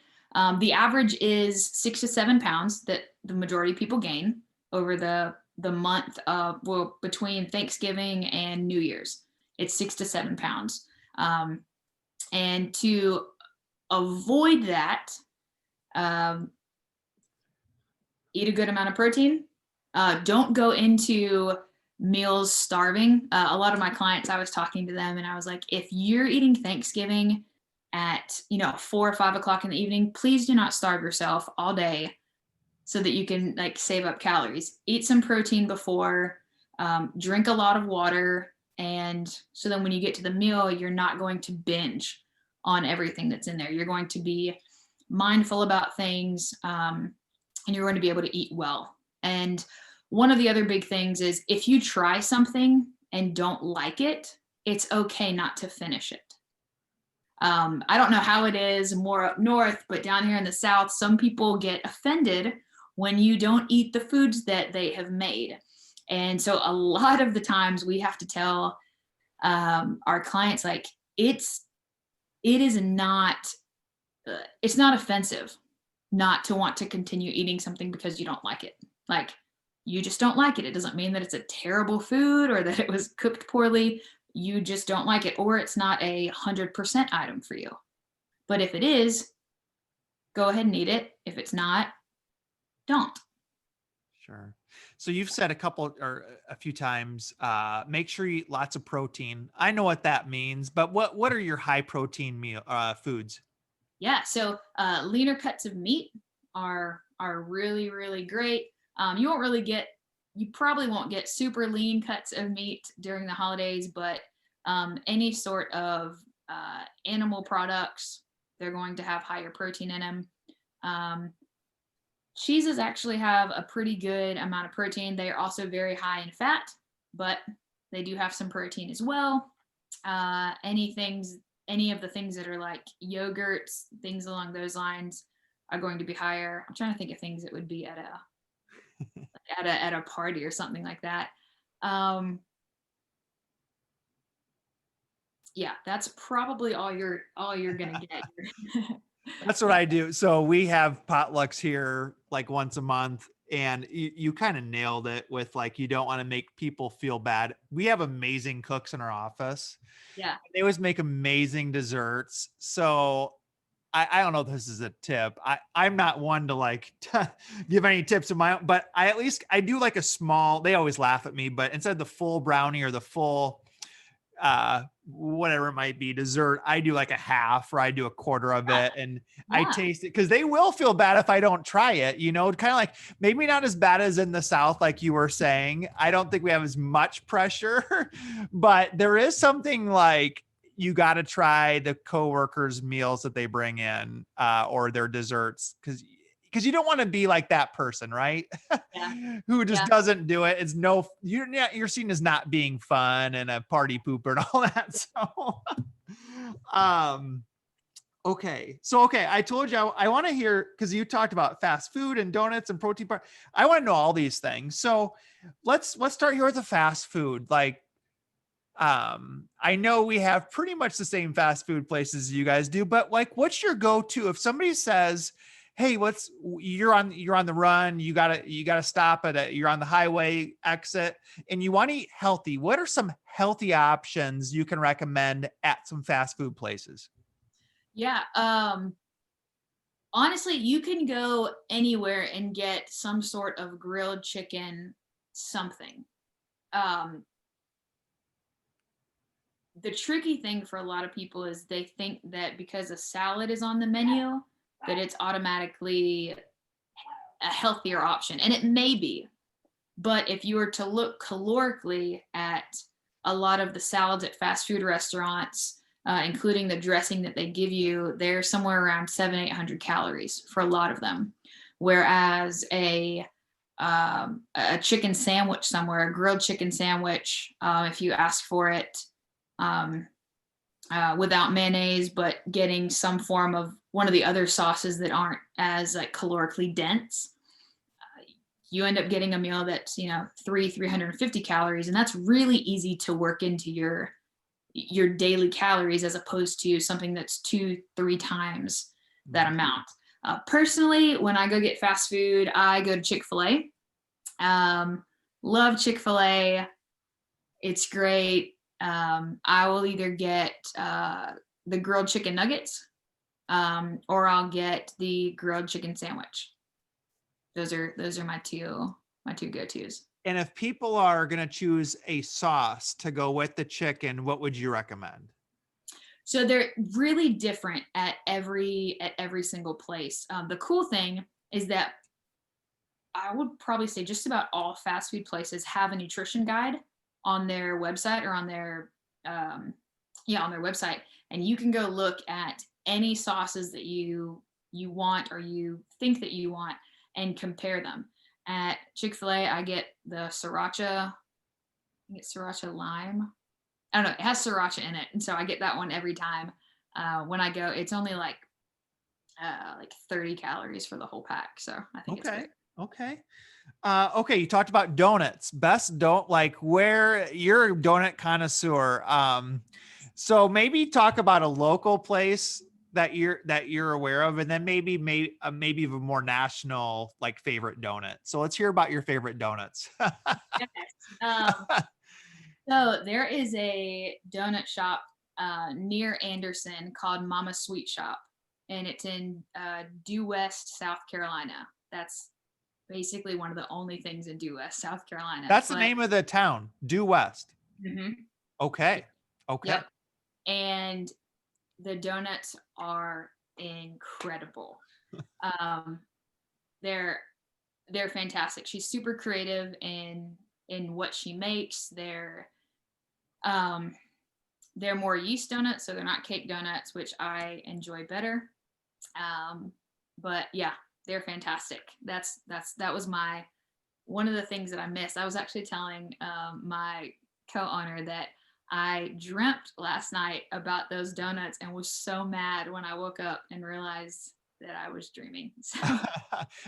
The average is 6 to 7 pounds that the majority of people gain over the month of, between Thanksgiving and New Year's. It's 6 to 7 pounds. And to avoid that, eat a good amount of protein. Don't go into meals starving. A lot of my clients, I was talking to them and I was like, if you're eating Thanksgiving at 4 or 5 o'clock in the evening, please do not starve yourself all day so that you can save up calories. Eat some protein before, drink a lot of water, and so then when you get to the meal, you're not going to binge on everything that's in there. You're going to be mindful about things, and you're going to be able to eat well. And one of the other big things is if you try something and don't like it, it's okay not to finish it. I don't know how it is more up north, but down here in the South, some people get offended when you don't eat the foods that they have made. And so a lot of the times we have to tell our clients, it is not, it's not offensive not to want to continue eating something because you don't like it. You just don't like it. It doesn't mean that it's a terrible food or that it was cooked poorly. You just don't like it, or it's not 100% item for you. But if it is, go ahead and eat it. If it's not, don't. Sure. So you've said a couple or a few times, make sure you eat lots of protein. I know what that means, but what are your high protein meal foods? Yeah, so leaner cuts of meat are really really great. You won't really get you probably won't get super lean cuts of meat during the holidays, but any sort of animal products, they're going to have higher protein in them. Um, Cheeses actually have a pretty good amount of protein. They are also very high in fat, but they do have some protein as well. Any of the things that are like yogurts, things along those lines, are going to be higher. I'm trying to think of things that would be at a party or something like that. Um, yeah, that's probably all you're gonna get. That's what Yeah, I do. So we have potlucks here like once a month, and you kind of nailed it with like, you don't want to make people feel bad. We have amazing cooks in our office. yeah, They always make amazing desserts. So I don't know if this is a tip. I'm not one to like give any tips of my own, but I at least I do like a small, they always laugh at me, but instead of the full brownie or the full whatever it might be dessert, I do like a half or I do a quarter of it, and I yeah, taste it because they will feel bad if I don't try it, kind of like maybe not as bad as in the South like you were saying. I don't think we have as much pressure but there is something like you got to try the coworkers meals that they bring in, or their desserts, because you don't want to be like that person, right? yeah, Who just yeah. doesn't do it. It's no, you're seen as not being fun and a party pooper and all that. So, um, okay. So, okay. I told you I want to hear, because you talked about fast food and donuts and protein bar. I want to know all these things. So let's start here with the fast food. Like, I know we have pretty much the same fast food places you guys do, but like, what's your go-to if somebody says, hey, you're on the run, you gotta stop you're on the highway exit and you want to eat healthy, what are some healthy options you can recommend at some fast food places? Yeah. Honestly, you can go anywhere and get some sort of grilled chicken something. Um, the tricky thing for a lot of people is they think that because a salad is on the menu, that it's automatically a healthier option. And it may be. But if you were to look calorically at a lot of the salads at fast food restaurants, including the dressing that they give you, they're somewhere around 700-800 calories for a lot of them. Whereas a chicken sandwich somewhere, a grilled chicken sandwich, if you ask for it um, without mayonnaise, but getting some form of one of the other sauces that aren't as like calorically dense, you end up getting a meal that's 350 calories, and that's really easy to work into your daily calories as opposed to something that's 2-3 times that amount. Personally, when I go get fast food, I go to Chick-fil-A. Love Chick-fil-A. It's great. I will either get the grilled chicken nuggets, or I'll get the grilled chicken sandwich. Those are my two go-tos. And if people are going to choose a sauce to go with the chicken, what would you recommend? So they're really different at every single place. The cool thing is that I would probably say just about all fast food places have a nutrition guide on their website or on their website, and you can go look at any sauces that you want or you think that you want and compare them. At Chick-fil-A, I get the sriracha. I get sriracha lime. I don't know. It has sriracha in it, and so I get that one every time. When I go, it's only like 30 calories for the whole pack, so I think it's Okay. great. Okay. Okay, you talked about donuts. Best don't like where you're a donut connoisseur. So maybe talk about a local place that you're aware of, and then maybe even more national like favorite donut. So let's hear about your favorite donuts. Yes. So there is a donut shop near Anderson called Mama Sweet Shop, and it's in Due West, South Carolina. basically one of the only things in Due West, South Carolina. That's the But name of the town, Due West. mhm, Okay. Okay. yep. And the donuts are incredible. Um, they're they're fantastic. She's super creative in what she makes. Um they're more yeast donuts, so they're not cake donuts, which I enjoy better. Um, but yeah, they're fantastic. That was my one of the things that I missed. I was actually telling my co-owner that I dreamt last night about those donuts and was so mad when I woke up and realized that I was dreaming. So,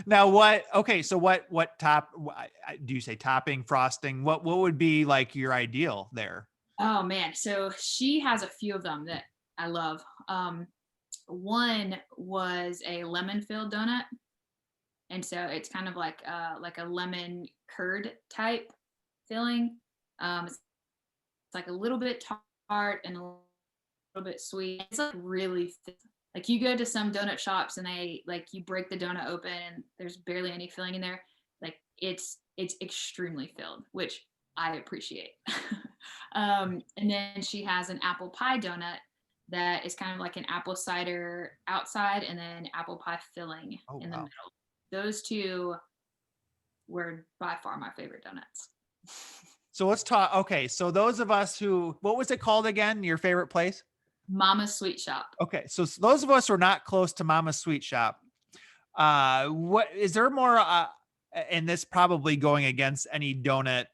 Now what, okay, so what do you say topping, frosting? What would be like your ideal there? oh man, so she has a few of them that I love. One was a lemon filled donut, and so it's kind of like a lemon curd type filling. It's like a little bit tart and a little bit sweet. It's like really thick. Like you go to some donut shops and they like you break the donut open and there's barely any filling in there. Like it's extremely filled, which I appreciate. And then she has an apple pie donut that is kind of like an apple cider outside and then apple pie filling Oh, in the wow. middle. Those two were by far my favorite donuts. So let's talk. Okay. So those of us who, what was it called again? Your favorite place? Mama's Sweet Shop. Okay. So those of us who are not close to Mama's Sweet Shop, what is there more, and this probably going against any donut,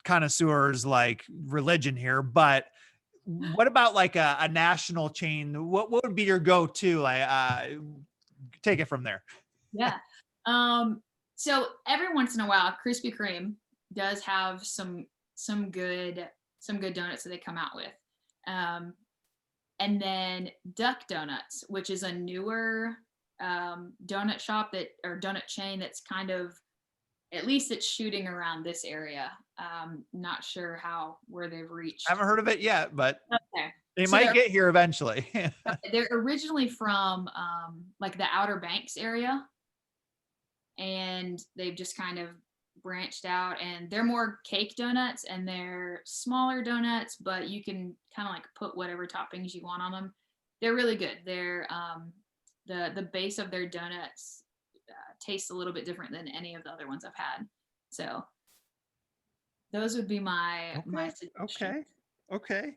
connoisseurs like religion here, but what about like a national chain? What would be your go-to? Like, take it from there. Yeah. Um, so every once in a while, Krispy Kreme does have some good some good donuts that they come out with. Um, and then Duck Donuts, which is a newer donut shop that or donut chain that's kind of at least it's shooting around this area. Not sure how where they've I reached. haven't heard of it yet, but Okay. they So might get here eventually. they're originally from like the Outer Banks area, and they've just kind of branched out and they're more cake donuts and they're smaller donuts, but you can kind of like put whatever toppings you want on them. They're really good. They're the base of their donuts tastes a little bit different than any of the other ones I've had. So those would be my Okay. suggestions. Okay. Okay.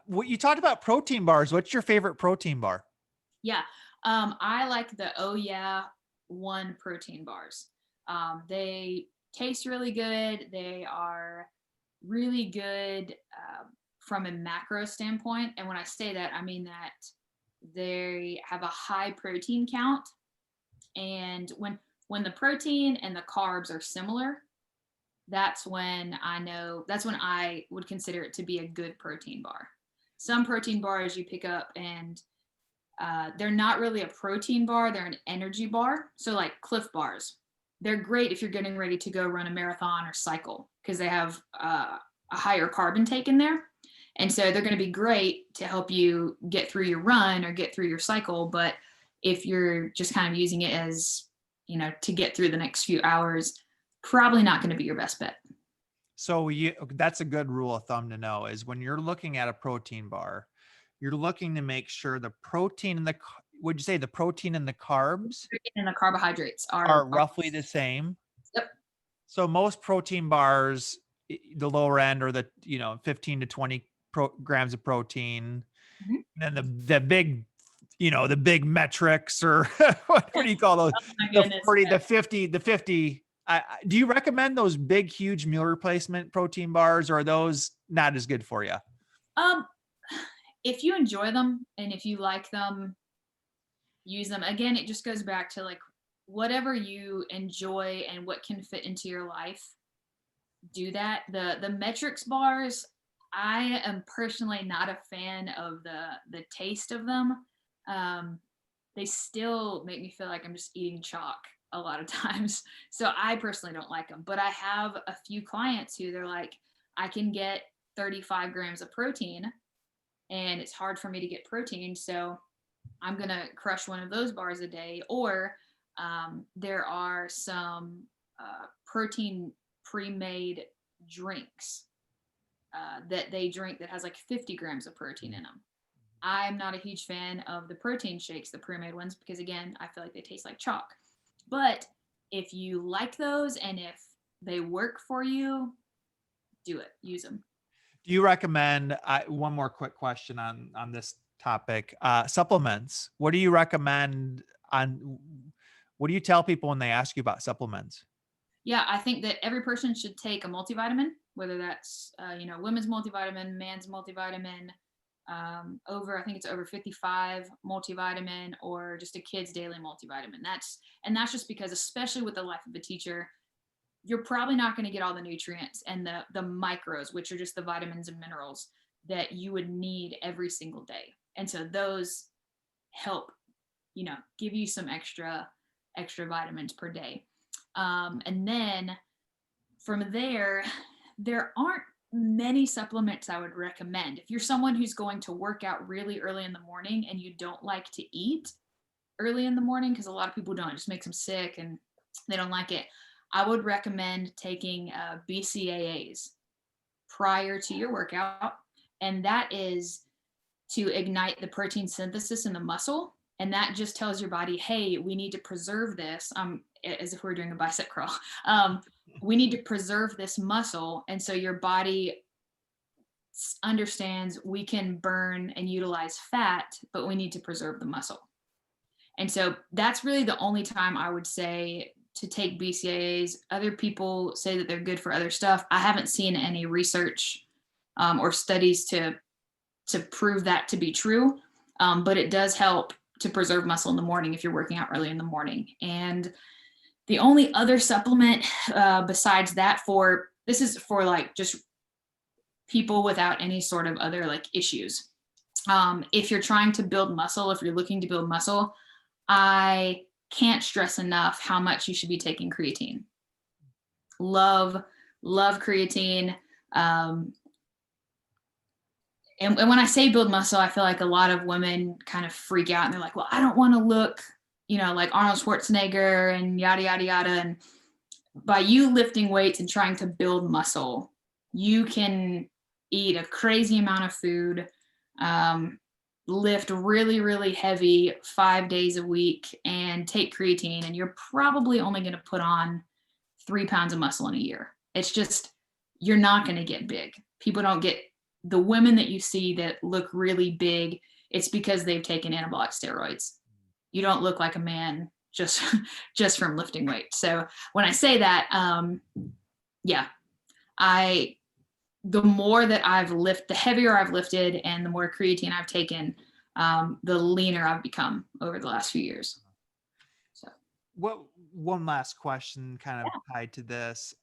What you talked about protein bars. What's your favorite protein bar? Yeah. I like the Oh Yeah One protein bars. They taste really good. They are really good from a macro standpoint. And when I say that, I mean that they have a high protein count. And when the protein and the carbs are similar, that's when I would consider it to be a good protein bar. Some protein bars you pick up and they're not really a protein bar, they're an energy bar. So, like Cliff Bars, they're great if you're getting ready to go run a marathon or cycle because they have a higher carb intake in there. And so they're going to be great to help you get through your run or get through your cycle. But if you're just kind of using it as, to get through the next few hours, probably not going to be your best bet. So that's a good rule of thumb to know is when you're looking at a protein bar, you're looking to make sure the protein and would you say the protein and the carbs And the carbohydrates are are roughly the same? yep. So most protein bars, the lower end or the, 15 to 20 grams of protein, Mhm. and then the big, the big metrics or what do you call those? Oh my The goodness. 40, the 50. Do you recommend those big, huge meal replacement protein bars, or are those not as good for you? Um, if you enjoy them and if you like them, use them. Again, it just goes back to like whatever you enjoy and what can fit into your life, do that. The metrics bars, I am personally not a fan of the taste of them. Um, they still make me feel like I'm just eating chalk a lot of times. So I personally don't like them. But I have a few clients who they're like, I can get 35 grams of protein and it's hard for me to get protein. So I'm going to crush one of those bars a day. Or There are some protein pre-made drinks that they drink that has like 50 grams of protein in them. I'm not a huge fan of the protein shakes, the pre-made ones, because again, I feel like they taste like chalk. But if you like those and if they work for you, do it. Use them. Do you recommend, one more quick question on this topic, supplements? What do you recommend on, what do you tell people when they ask you about supplements? Yeah, I think that every person should take a multivitamin, whether that's women's multivitamin, man's multivitamin, I think it's over 55 multivitamin, or just a kid's daily multivitamin. That's just because, especially with the life of a teacher, you're probably not going to get all the nutrients and the micros, which are just the vitamins and minerals that you would need every single day. And so those help, give you some extra vitamins per day. And then from there aren't many supplements I would recommend. If you're someone who's going to work out really early in the morning and you don't like to eat early in the morning, because a lot of people don't, it just makes them sick and they don't like it, I would recommend taking BCAAs prior to your workout. And that is to ignite the protein synthesis in the muscle. And that just tells your body, hey, we need to preserve this. As if we were doing a bicep curl. We need to preserve this muscle. And so your body understands we can burn and utilize fat, but we need to preserve the muscle. And so that's really the only time I would say to take BCAAs. Other people say that they're good for other stuff. I haven't seen any research or studies to prove that to be true, but it does help to preserve muscle in the morning if you're working out early in the morning. And the only other supplement besides that, this is for like just people without any sort of other like issues. If you're trying to build muscle, if you're looking to build muscle, I can't stress enough how much you should be taking creatine. Love creatine. And when I say build muscle, I feel like a lot of women kind of freak out and they're like, well, I don't want to look, like Arnold Schwarzenegger and yada, yada, yada. And by you lifting weights and trying to build muscle, you can eat a crazy amount of food, lift really, really heavy 5 days a week and take creatine, and you're probably only going to put on 3 pounds of muscle in a year. It's just, you're not going to get big. People don't get, the women that you see that look really big, it's because they've taken anabolic steroids. You don't look like a man just from lifting weights. So when I say that, the more that the heavier I've lifted and the more creatine I've taken, the leaner I've become over the last few years. So one last question kind of tied to this.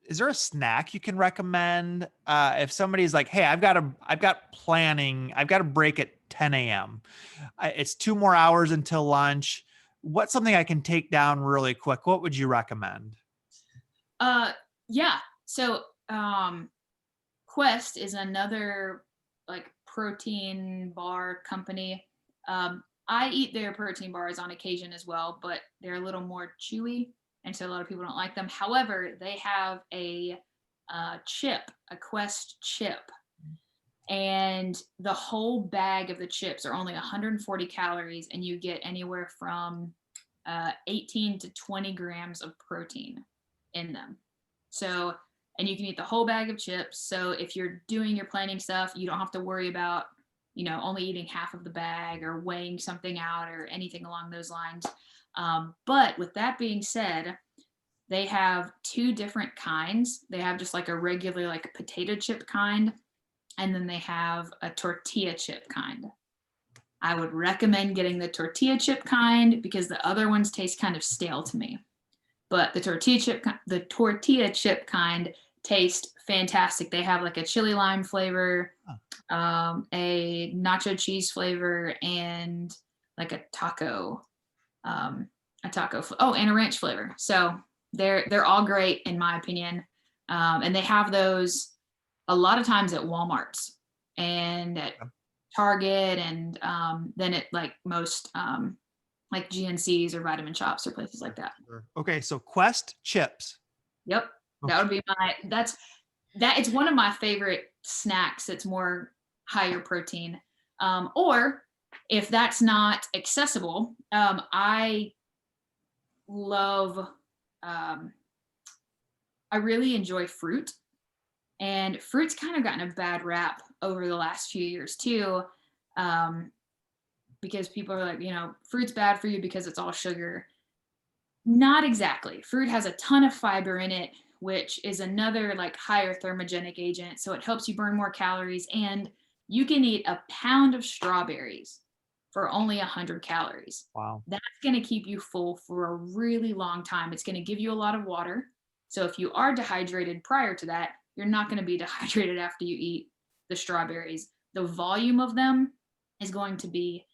Is there a snack you can recommend if somebody's like, hey, I've got a break at 10 a.m. It's 2 more hours until lunch. What's something I can take down really quick? What would you recommend? So Quest is another like protein bar company. I eat their protein bars on occasion as well, but they're a little more chewy, and so a lot of people don't like them. However, they have a Quest chip, and the whole bag of the chips are only 140 calories, and you get anywhere from 18 to 20 grams of protein in them. So, and you can eat the whole bag of chips. So if you're doing your planning stuff, you don't have to worry about, only eating half of the bag or weighing something out or anything along those lines. But with that being said, they have 2 different kinds. They have just like a regular, like a potato chip kind, and then they have a tortilla chip kind. I would recommend getting the tortilla chip kind because the other ones taste kind of stale to me. But the tortilla chip kind taste fantastic. They have like a chili lime flavor, a nacho cheese flavor, and like a taco, and a ranch flavor. So they're all great in my opinion. And they have those a lot of times at Walmart's and at Target and then at like most like GNCs or Vitamin Shops or places like that. Sure. Okay, so Quest chips. Yep. That Okay. would be it's one of my favorite snacks. It's more higher protein. Or if that's not accessible, I love, um, I really enjoy fruit. And fruit's kind of gotten a bad rap over the last few years too, um, because people are like, fruit's bad for you because it's all sugar. Not exactly. Fruit has a ton of fiber in it, which is another like higher thermogenic agent. So it helps you burn more calories. And you can eat a pound of strawberries for only 100 calories. Wow. That's going to keep you full for a really long time. It's going to give you a lot of water. So if you are dehydrated prior to that, you're not going to be dehydrated after you eat the strawberries. The volume of them is going to be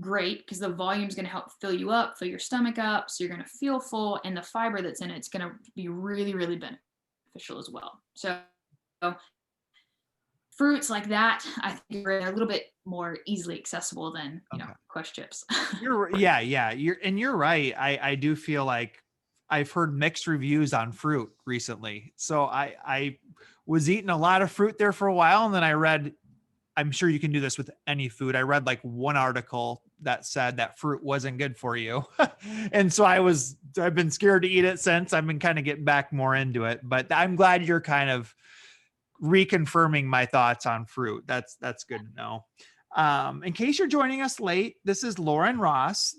great because the volume is going to help fill you up, fill your stomach up. So you're going to feel full, and the fiber that's in it's going to be really, really beneficial as well. So fruits like that, I think are a little bit more easily accessible than, Okay. Quest chips. You're right. I do feel like I've heard mixed reviews on fruit recently. So I was eating a lot of fruit there for a while, and then I read, I'm sure you can do this with any food. I read like one article that said that fruit wasn't good for you. And so I've been scared to eat it since. I've been kind of getting back more into it, but I'm glad you're kind of reconfirming my thoughts on fruit. That's good to know. In case you're joining us late, this is Lauren Ross.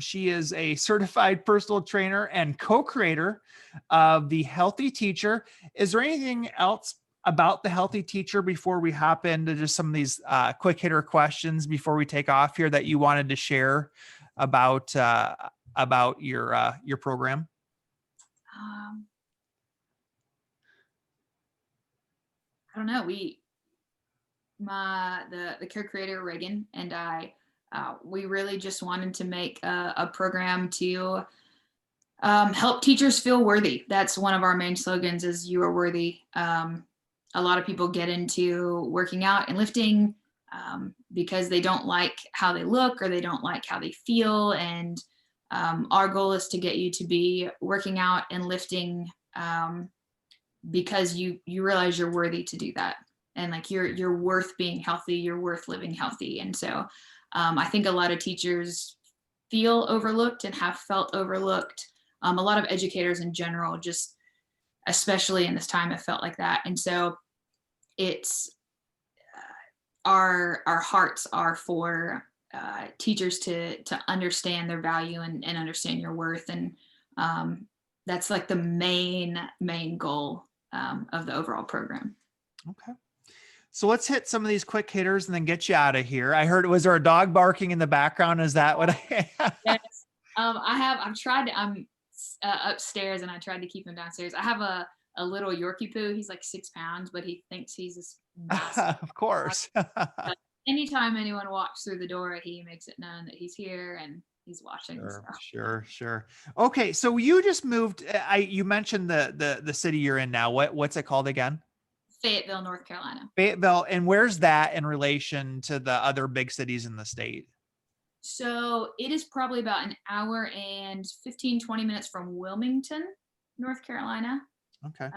She is a certified personal trainer and co-creator of the Healthy Teacher. Is there anything else about the Healthy Teacher before we hop into just some of these quick hitter questions before we take off here that you wanted to share about your program? um, I don't know. The co-creator Reagan and I, we really just wanted to make a program to help teachers feel worthy. That's one of our main slogans: is "You are worthy." A lot of people get into working out and lifting because they don't like how they look or they don't like how they feel, and our goal is to get you to be working out and lifting because you realize you're worthy to do that, and like you're worth being healthy, you're worth living healthy. And so I think a lot of teachers feel overlooked and have felt overlooked. A lot of educators in general, just especially in this time, have felt like that. And so it's our hearts are for teachers to understand their value and understand your worth. And that's like the main goal of the overall program. Okay. So let's hit some of these quick hitters and then get you out of here. I heard, was there a dog barking in the background? Is that what I? Yes. I'm upstairs and I tried to keep him downstairs. I have a little Yorkie poo. He's like 6 pounds, but he thinks he's this massive Of course. dog. Anytime anyone walks through the door, he makes it known that he's here and he's watching. Sure. Okay, so you just moved. You mentioned the city you're in now. What's it called again? Fayetteville, North Carolina. Fayetteville, and where's that in relation to the other big cities in the state? So it is probably about an hour and 15-20 minutes from Wilmington, North Carolina. Okay.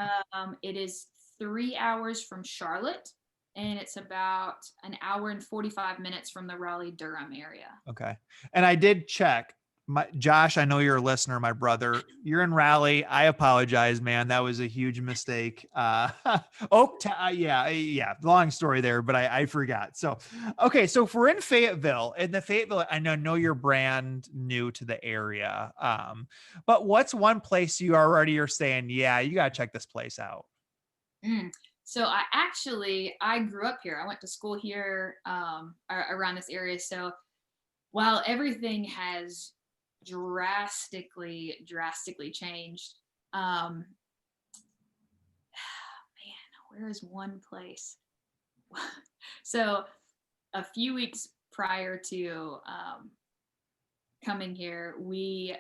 It is 3 hours from Charlotte, and it's about an hour and 45 minutes from the Raleigh-Durham area. Okay. And I did check. Josh, I know you're a listener, my brother. You're in Raleigh. I apologize, man. That was a huge mistake. Yeah. Long story there, but I forgot. So, okay. So if we're in Fayetteville, I know you're brand new to the area. But what's one place you already are saying, yeah, you got to check this place out? So I grew up here. I went to school here around this area. So while everything has drastically changed, man, where is one place? So a few weeks prior to coming here, we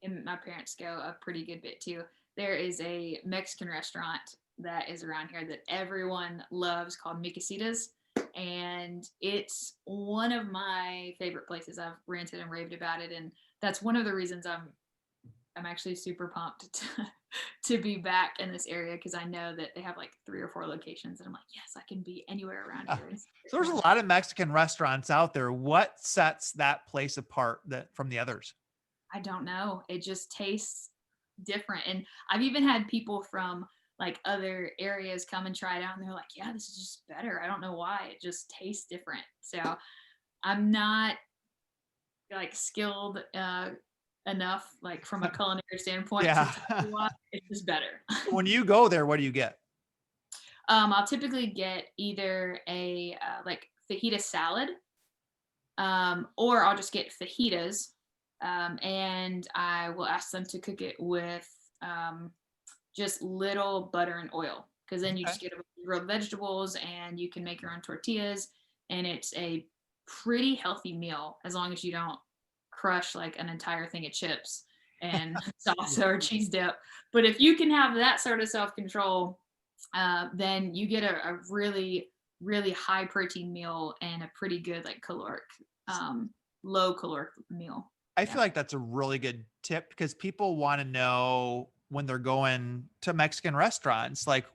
and my parents go a pretty good bit too. There is a Mexican restaurant that is around here that everyone loves called Mi Casitas. and it's one of my favorite places. I've ranted and raved about it, and that's one of the reasons I'm actually super pumped to be back in this area, because I know that they have like 3 or 4 locations, and I'm like, yes, I can be anywhere around Uh, here. So there's a lot of Mexican restaurants out there. What sets that place apart from the others? I don't know. It just tastes different. And I've even had people from like other areas come and try it out, and they're like, yeah, this is just better. I don't know why. It just tastes different. So I'm not like skilled enough, like from a culinary standpoint, to Yeah. tell you why. It's just better. When you go there, what do you get? I'll typically get either a like fajita salad, or I'll just get fajitas, and I will ask them to cook it with just little butter and oil, because then you Okay. just get a bunch of grilled vegetables and you can make your own tortillas, and it's a pretty healthy meal as long as you don't crush like an entire thing of chips and salsa or cheese dip. But if you can have that sort of self-control, then you get a really really high protein meal and a pretty good like caloric, low caloric meal. I Yeah. feel like that's a really good tip because people want to know when they're going to Mexican restaurants, like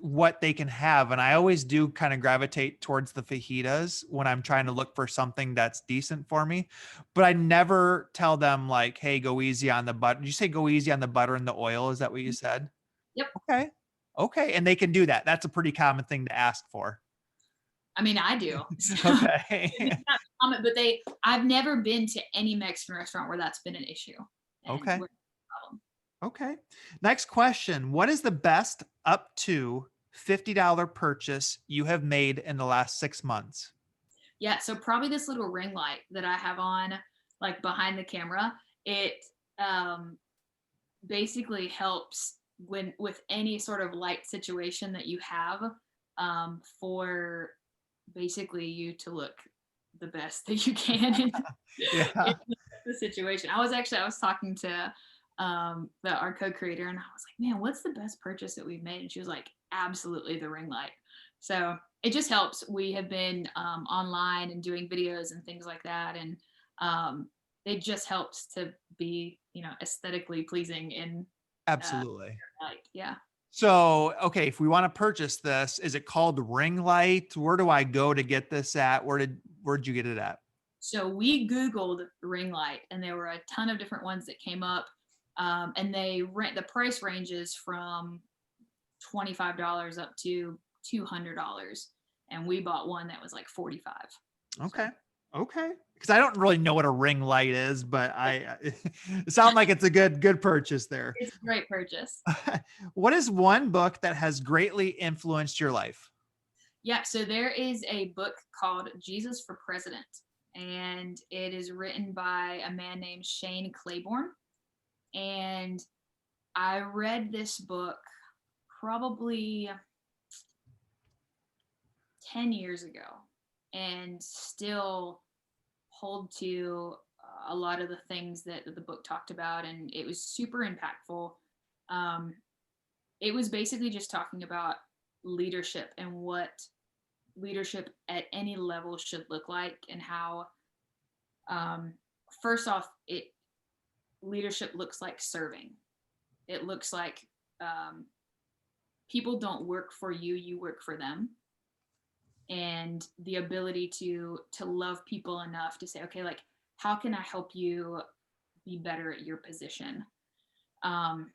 what they can have. And I always do kind of gravitate towards the fajitas when I'm trying to look for something that's decent for me. But I never tell them like, hey, go easy on the butter. Did you say go easy on the butter and the oil? Is that what you said? Yep. Okay. Okay. And they can do that. That's a pretty common thing to ask for. I mean, I do. So Okay. it's not common, but I've never been to any Mexican restaurant where that's been an issue. And Okay. where problem. Okay. Next question. What is the best up to $50 purchase you have made in the last 6 months? Yeah, so probably this little ring light that I have on like behind the camera. It um basically helps when with any sort of light situation that you have, for basically you to look the best that you can in Yeah. the situation. I was talking to our co-creator, and I was like, man, what's the best purchase that we've made? And she was like, absolutely the ring light. So it just helps. We have been online and doing videos and things like that, and it just helps to be, aesthetically pleasing in Absolutely. light. Yeah. So, okay, if we want to purchase this, is it called Ring Light? Where do I go to get this at? Where'd you get it at? So we Googled ring light, and there were a ton of different ones that came up. And the price ranges from $25 up to $200. And we bought one that was like 45. Okay. So Okay. Because I don't really know what a ring light is, but it sounds like it's a good purchase there. it's a great purchase. What is one book that has greatly influenced your life? Yeah. So there is a book called Jesus for President, and it is written by a man named Shane Claiborne. And I read this book probably 10 years ago, and still hold to a lot of the things that the book talked about, and it was super impactful. um, it was basically just talking about leadership and what leadership at any level should look like, and how, um, first off, it leadership looks like serving. It looks like, um, people don't work for you, you work for them. And the ability to love people enough to say, okay, like, how can I help you be better at your position? um,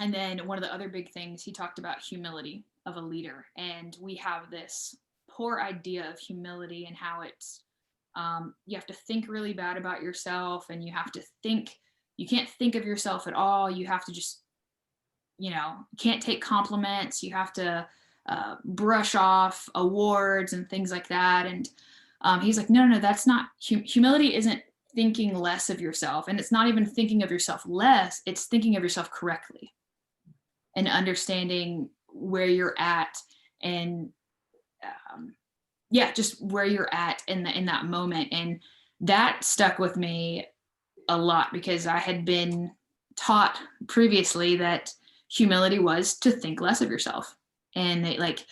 and then one of the other big things, he talked about humility of a leader, and we have this poor idea of humility, and how it's, you have to think really bad about yourself, and you can't think of yourself at all. You have to just, can't take compliments. You have to brush off awards and things like that. And he's like, no, no, that's not humility. Isn't thinking less of yourself, and it's not even thinking of yourself less. It's thinking of yourself correctly and understanding where you're at, and yeah, just where you're at in that moment. And that stuck with me a lot, because I had been taught previously that humility was to think less of yourself, and like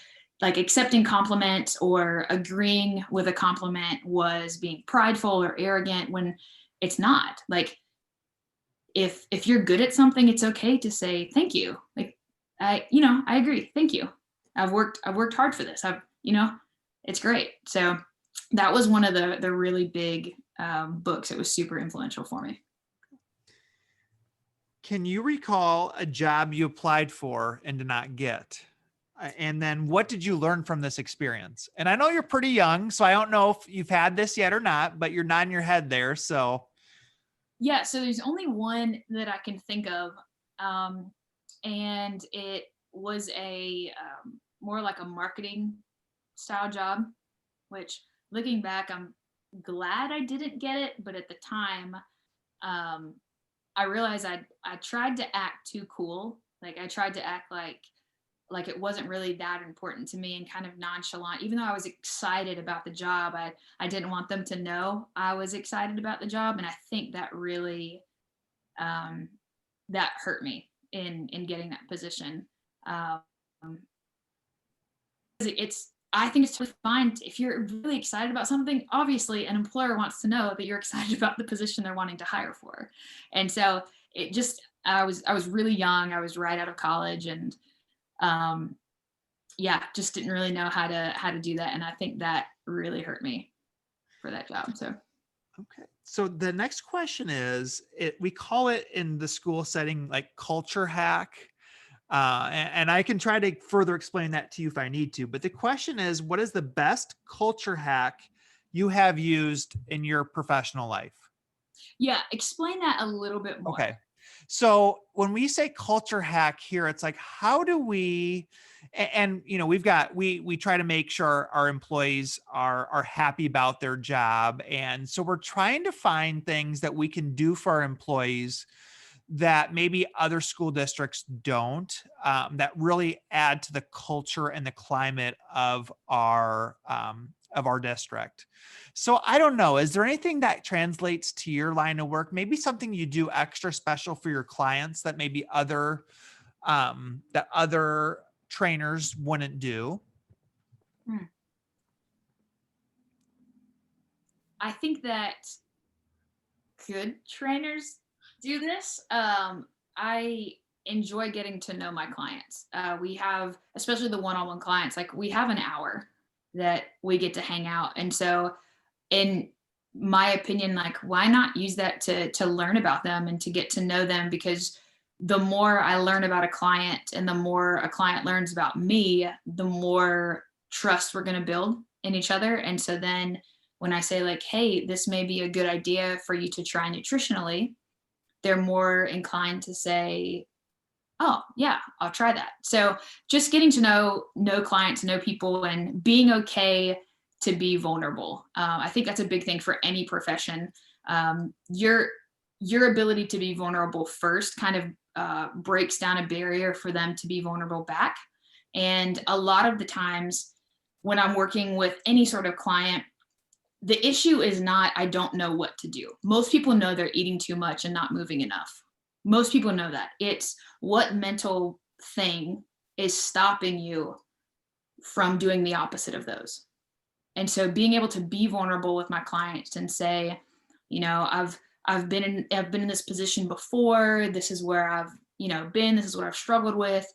like accepting compliments or agreeing with a compliment was being prideful or arrogant, when it's not. Like, if you're good at something, it's okay to say thank you. Like, I agree. Thank you. I've worked hard for this. It's great. So that was one of the really big books. It was super influential for me. Can you recall a job you applied for and did not get? And then what did you learn from this experience? And I know you're pretty young, so I don't know if you've had this yet or not, but you're nodding your head there. So, Yeah, so there's only one that I can think of, and it was a more like a marketing style job. Which, looking back, I'm glad I didn't get it, but at the time, um, I realized I tried to act too cool. Like, I tried to act like it wasn't really that important to me, and kind of nonchalant. Even though I was excited about the job, I didn't want them to know I was excited about the job, and I think that really um, that hurt me in getting that position. Um, it's I think it's totally fine if you're really excited about something. Obviously, an employer wants to know that you're excited about the position they're wanting to hire for, and so it just I was really young. I was right out of college, and um, yeah, just didn't really know how to do that, and I think that really hurt me for that job. So okay. So the next question is, we call it in the school setting like culture hack. And I can try to further explain that to you if I need to. But the question is, what is the best culture hack you have used in your professional life? yeah, explain that a little bit more. Okay. So when we say culture hack here, it's like, how do we, and we try to make sure our employees are happy about their job. And so we're trying to find things that we can do for our employees that maybe other school districts don't, that really add to the culture and the climate of our district. So I don't know, is there anything that translates to your line of work? Maybe something you do extra special for your clients that maybe other trainers wouldn't do? Hmm. I think that good trainers do this. I enjoy getting to know my clients. We have, especially the one-on-one clients, like we have an hour that we get to hang out, and so in my opinion, like, why not use that to learn about them and to get to know them? Because the more I learn about a client and the more a client learns about me, the more trust we're going to build in each other. And so then when I say, like, hey, this may be a good idea for you to try nutritionally, they're more inclined to say, oh yeah, I'll try that. So just getting to know clients, know people, and being okay to be vulnerable. I think that's a big thing for any profession. Your ability to be vulnerable first kind of breaks down a barrier for them to be vulnerable back. And a lot of the times when I'm working with any sort of client, the issue is not I don't know what to do. Most people know they're eating too much and not moving enough. Most people know that. It's what mental thing is stopping you from doing the opposite of those. And so being able to be vulnerable with my clients and say, I've been in this position before. This is where I've been. This is what I've struggled with.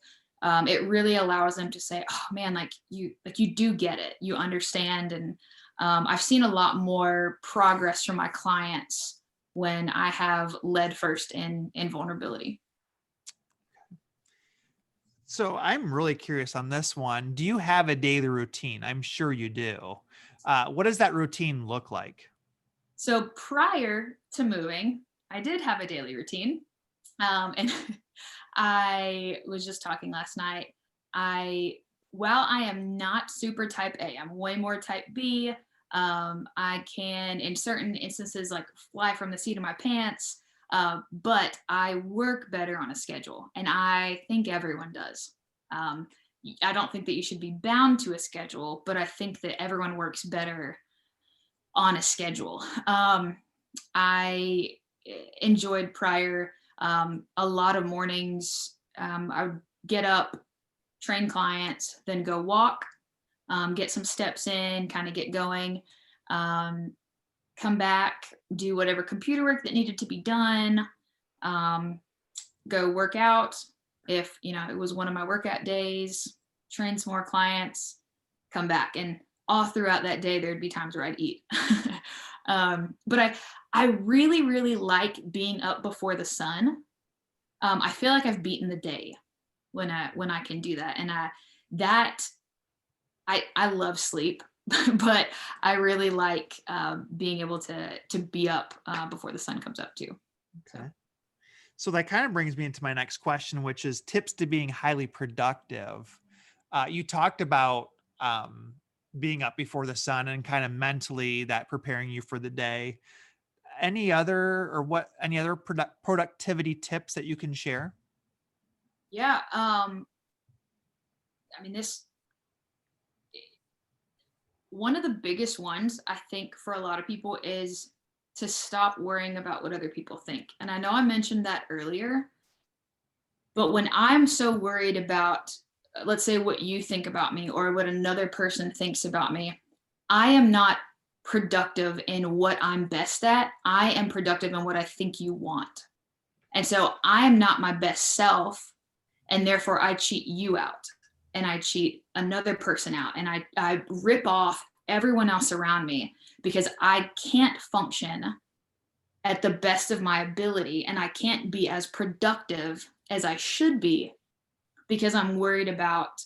It really allows them to say, oh man, like you do get it. You understand. And I've seen a lot more progress from my clients when I have led first in vulnerability. So I'm really curious on this one. Do you have a daily routine? I'm sure you do. What does that routine look like? So prior to moving, I did have a daily routine. And I was just talking last night. While I am not super type A, I'm way more type B. I can, in certain instances, like fly from the seat of my pants. But I work better on a schedule, and I think everyone does. Um, I don't think that you should be bound to a schedule, but I think that everyone works better on a schedule. I enjoyed prior a lot of mornings. I would get up, train clients, then go walk. get some steps in, kind of get going, um, come back, do whatever computer work that needed to be done, um, go work out if it was one of my workout days, train some more clients, come back, and all throughout that day there'd be times where I'd eat. But I really really like being up before the sun. I feel like I've beaten the day when I can do that, and that I love sleep, but I really like being able to be up before the sun comes up too. So. Okay. So that kind of brings me into my next question, which is tips to being highly productive. You talked about um, being up before the sun and kind of mentally that preparing you for the day. Any other productivity tips that you can share? Yeah, I mean, this one of the biggest ones I think for a lot of people is to stop worrying about what other people think. And I know I mentioned that earlier, but when I'm so worried about, let's say, what you think about me or what another person thinks about me, I am not productive in what I'm best at. I am productive in what I think you want. And so I am not my best self, and therefore I cheat you out, and I cheat another person out, and I rip off everyone else around me because I can't function at the best of my ability, and I can't be as productive as I should be because I'm worried about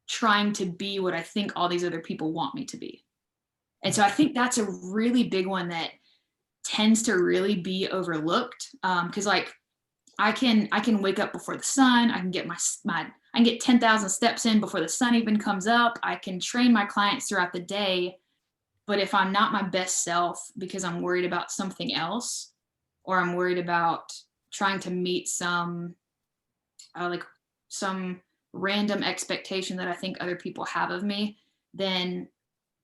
trying to be what I think all these other people want me to be. And so I think that's a really big one that tends to really be overlooked, because like I can wake up before the sun. I can get I can get 10,000 steps in before the sun even comes up. I can train my clients throughout the day. But if I'm not my best self because I'm worried about something else, or I'm worried about trying to meet like some random expectation that I think other people have of me, then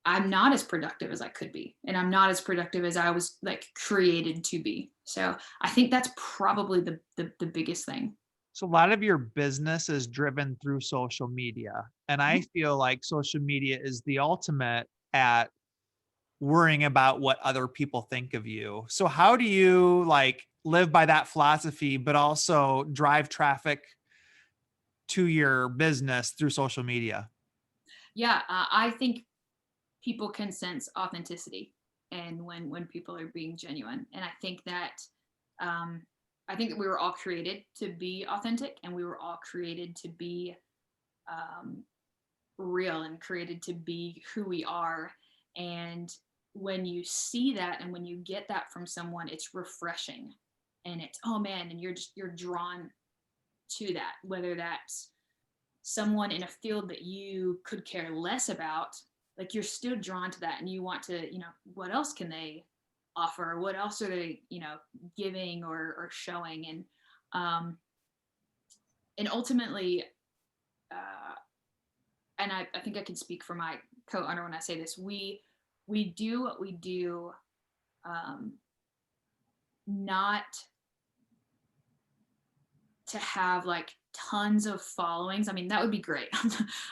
I'm not as productive as I could be. And I'm not as productive as I was like created to be. So I think that's probably the biggest thing. So a lot of your business is driven through social media. And I Mhm. feel like social media is the ultimate at worrying about what other people think of you. So how do you like live by that philosophy, but also drive traffic to your business through social media? Yeah, I think people can sense authenticity, and when people are being genuine. And um, I think that we were all created to be authentic, and we were all created to be um, real and created to be who we are. And when you see that and when you get that from someone, it's refreshing, and it's, oh man, and you're drawn to that, whether that's someone in a field that you could care less about. Like, you're still drawn to that, and you want to, what else can they offer, what else are they, giving or showing. And ultimately, uh, and I think I can speak for my co-owner when I say this, we do what we do, um, not to have like tons of followings. I mean, that would be great.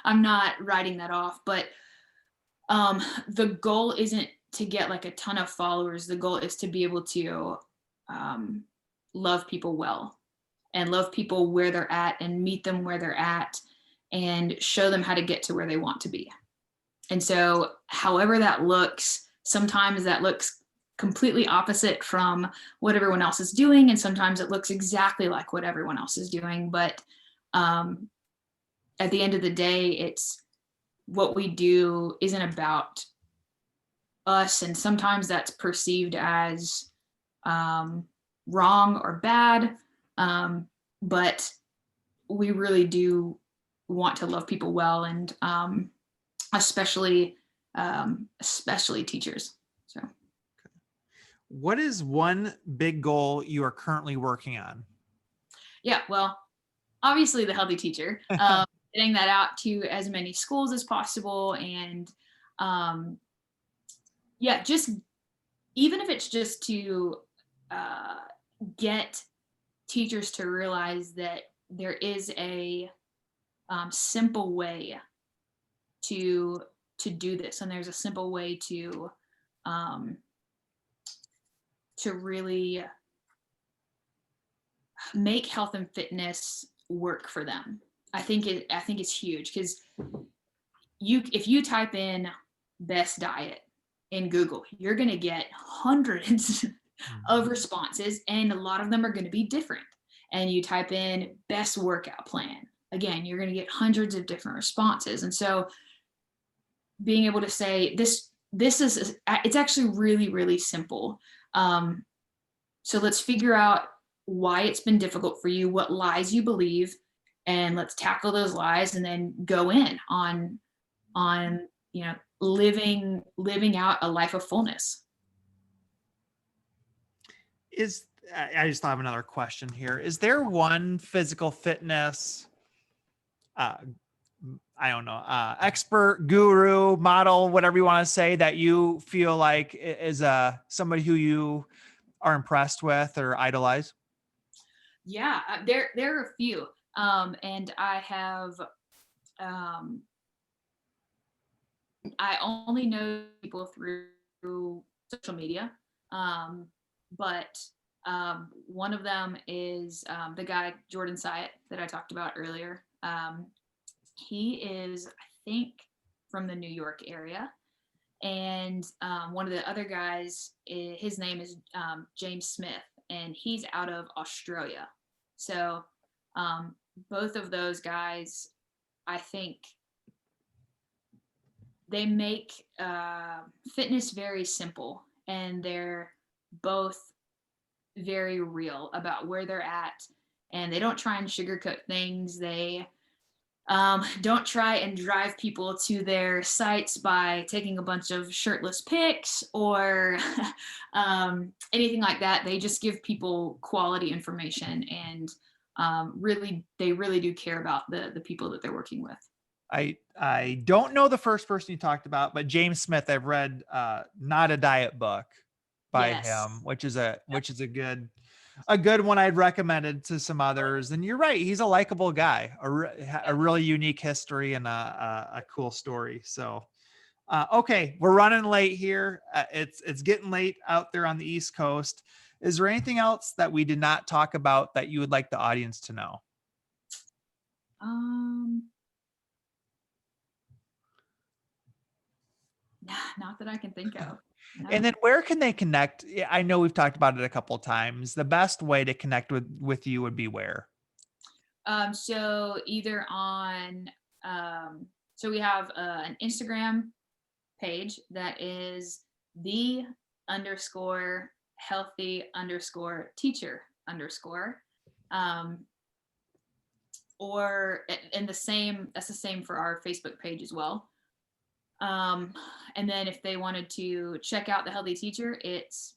I'm not writing that off, but the goal isn't to get like a ton of followers. The goal is to be able to um, love people well, and love people where they're at, and meet them where they're at, and show them how to get to where they want to be. And so, however that looks, sometimes that looks completely opposite from what everyone else is doing, and sometimes it looks exactly like what everyone else is doing. But um, at the end of the day, it's what we do isn't about us, and sometimes that's perceived as um, wrong or bad. Um, but we really do want to love people well, and especially especially teachers. So What is one big goal you are currently working on? yeah, well, obviously the healthy teacher, getting that out to as many schools as possible, and um, yeah, just even if it's just to uh, get teachers to realize that there is a simple way to do this, and there's a simple way um, to really make health and fitness work for them. I think it's huge because if you type in best diet in Google, you're going to get hundreds of Mhm. responses, and a lot of them are going to be different. And you type in best workout plan, again, you're going to get hundreds of different responses. And so being able to say this is it's actually really really simple. Um, so let's figure out why it's been difficult for you, what lies you believe, and let's tackle those lies and then go in on you know living out a life of fullness. Is I just thought of another question here. Is there one physical fitness, uh, I don't know, expert, guru, model, whatever you want to say, that you feel like is somebody who you are impressed with or idolize? Yeah, there are a few, and um, I only know people through social media, um, but one of them is the guy Jordan Syatt that I talked about earlier. He is, I think, from the New York area, and one of the other guys, his name is James Smith, and he's out of Australia. So um, both of those guys, I think, they make fitness very simple, and they're both very real about where they're at, and they don't try and sugarcoat things. They don't try and drive people to their sites by taking a bunch of shirtless pics or anything like that. They just give people quality information, and really, they really do care about the people that they're working with. I don't know the first person you talked about, but James Smith, I've read Not a Diet book by Yes. him, which is a good one I'd recommended to some others. And you're right, he's a likable guy, a really unique history and a cool story. So okay, we're running late here. It's getting late out there on the East Coast. Is there anything else that we did not talk about that you would like the audience to know? Um, not that I can think of. And No. then where can they connect? Yeah, I know we've talked about it a couple of times. The best way to connect with you would be where? So either on, um, so we have an Instagram page that is the underscore healthy underscore teacher underscore. Um, and that's the same for our Facebook page as well. Um, and then if they wanted to check out the Healthy Teacher, it's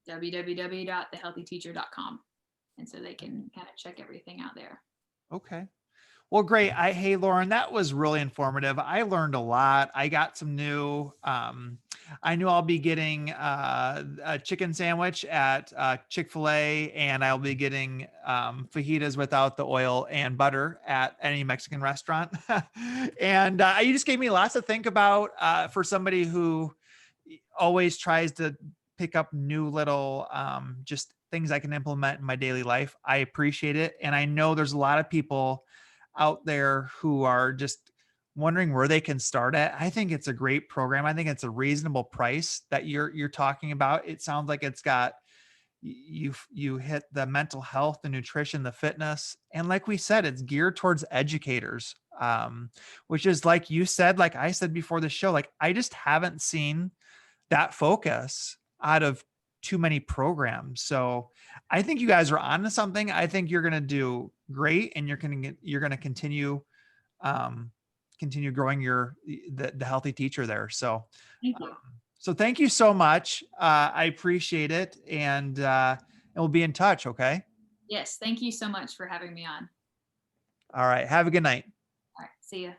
www.thehealthyteacher.com. And so they can kind of check everything out there. Okay. Well, great. Hey, Lauren, that was really informative. I learned a lot. I got some new, I knew I'll be getting a chicken sandwich at Chick-fil-A, and I'll be getting fajitas without the oil and butter at any Mexican restaurant. And you just gave me lots to think about for somebody who always tries to pick up new little just things I can implement in my daily life. I appreciate it. And I know there's a lot of people out there who are just wondering where they can start at. I think it's a great program. I think it's a reasonable price that you're talking about. It sounds like it's got you hit the mental health, the nutrition, the fitness, and like we said, it's geared towards educators. Which is like you said, like I said before the show, like I just haven't seen that focus out of too many programs. So I think you guys are on to something. I think you're going to do great, and you're going to um, continue growing the healthy teacher there. So, Thank um, you. so thank you so much. I appreciate it. And we'll be in touch. Okay. Yes. Thank you so much for having me on. All right. Have a good night. All right. See ya.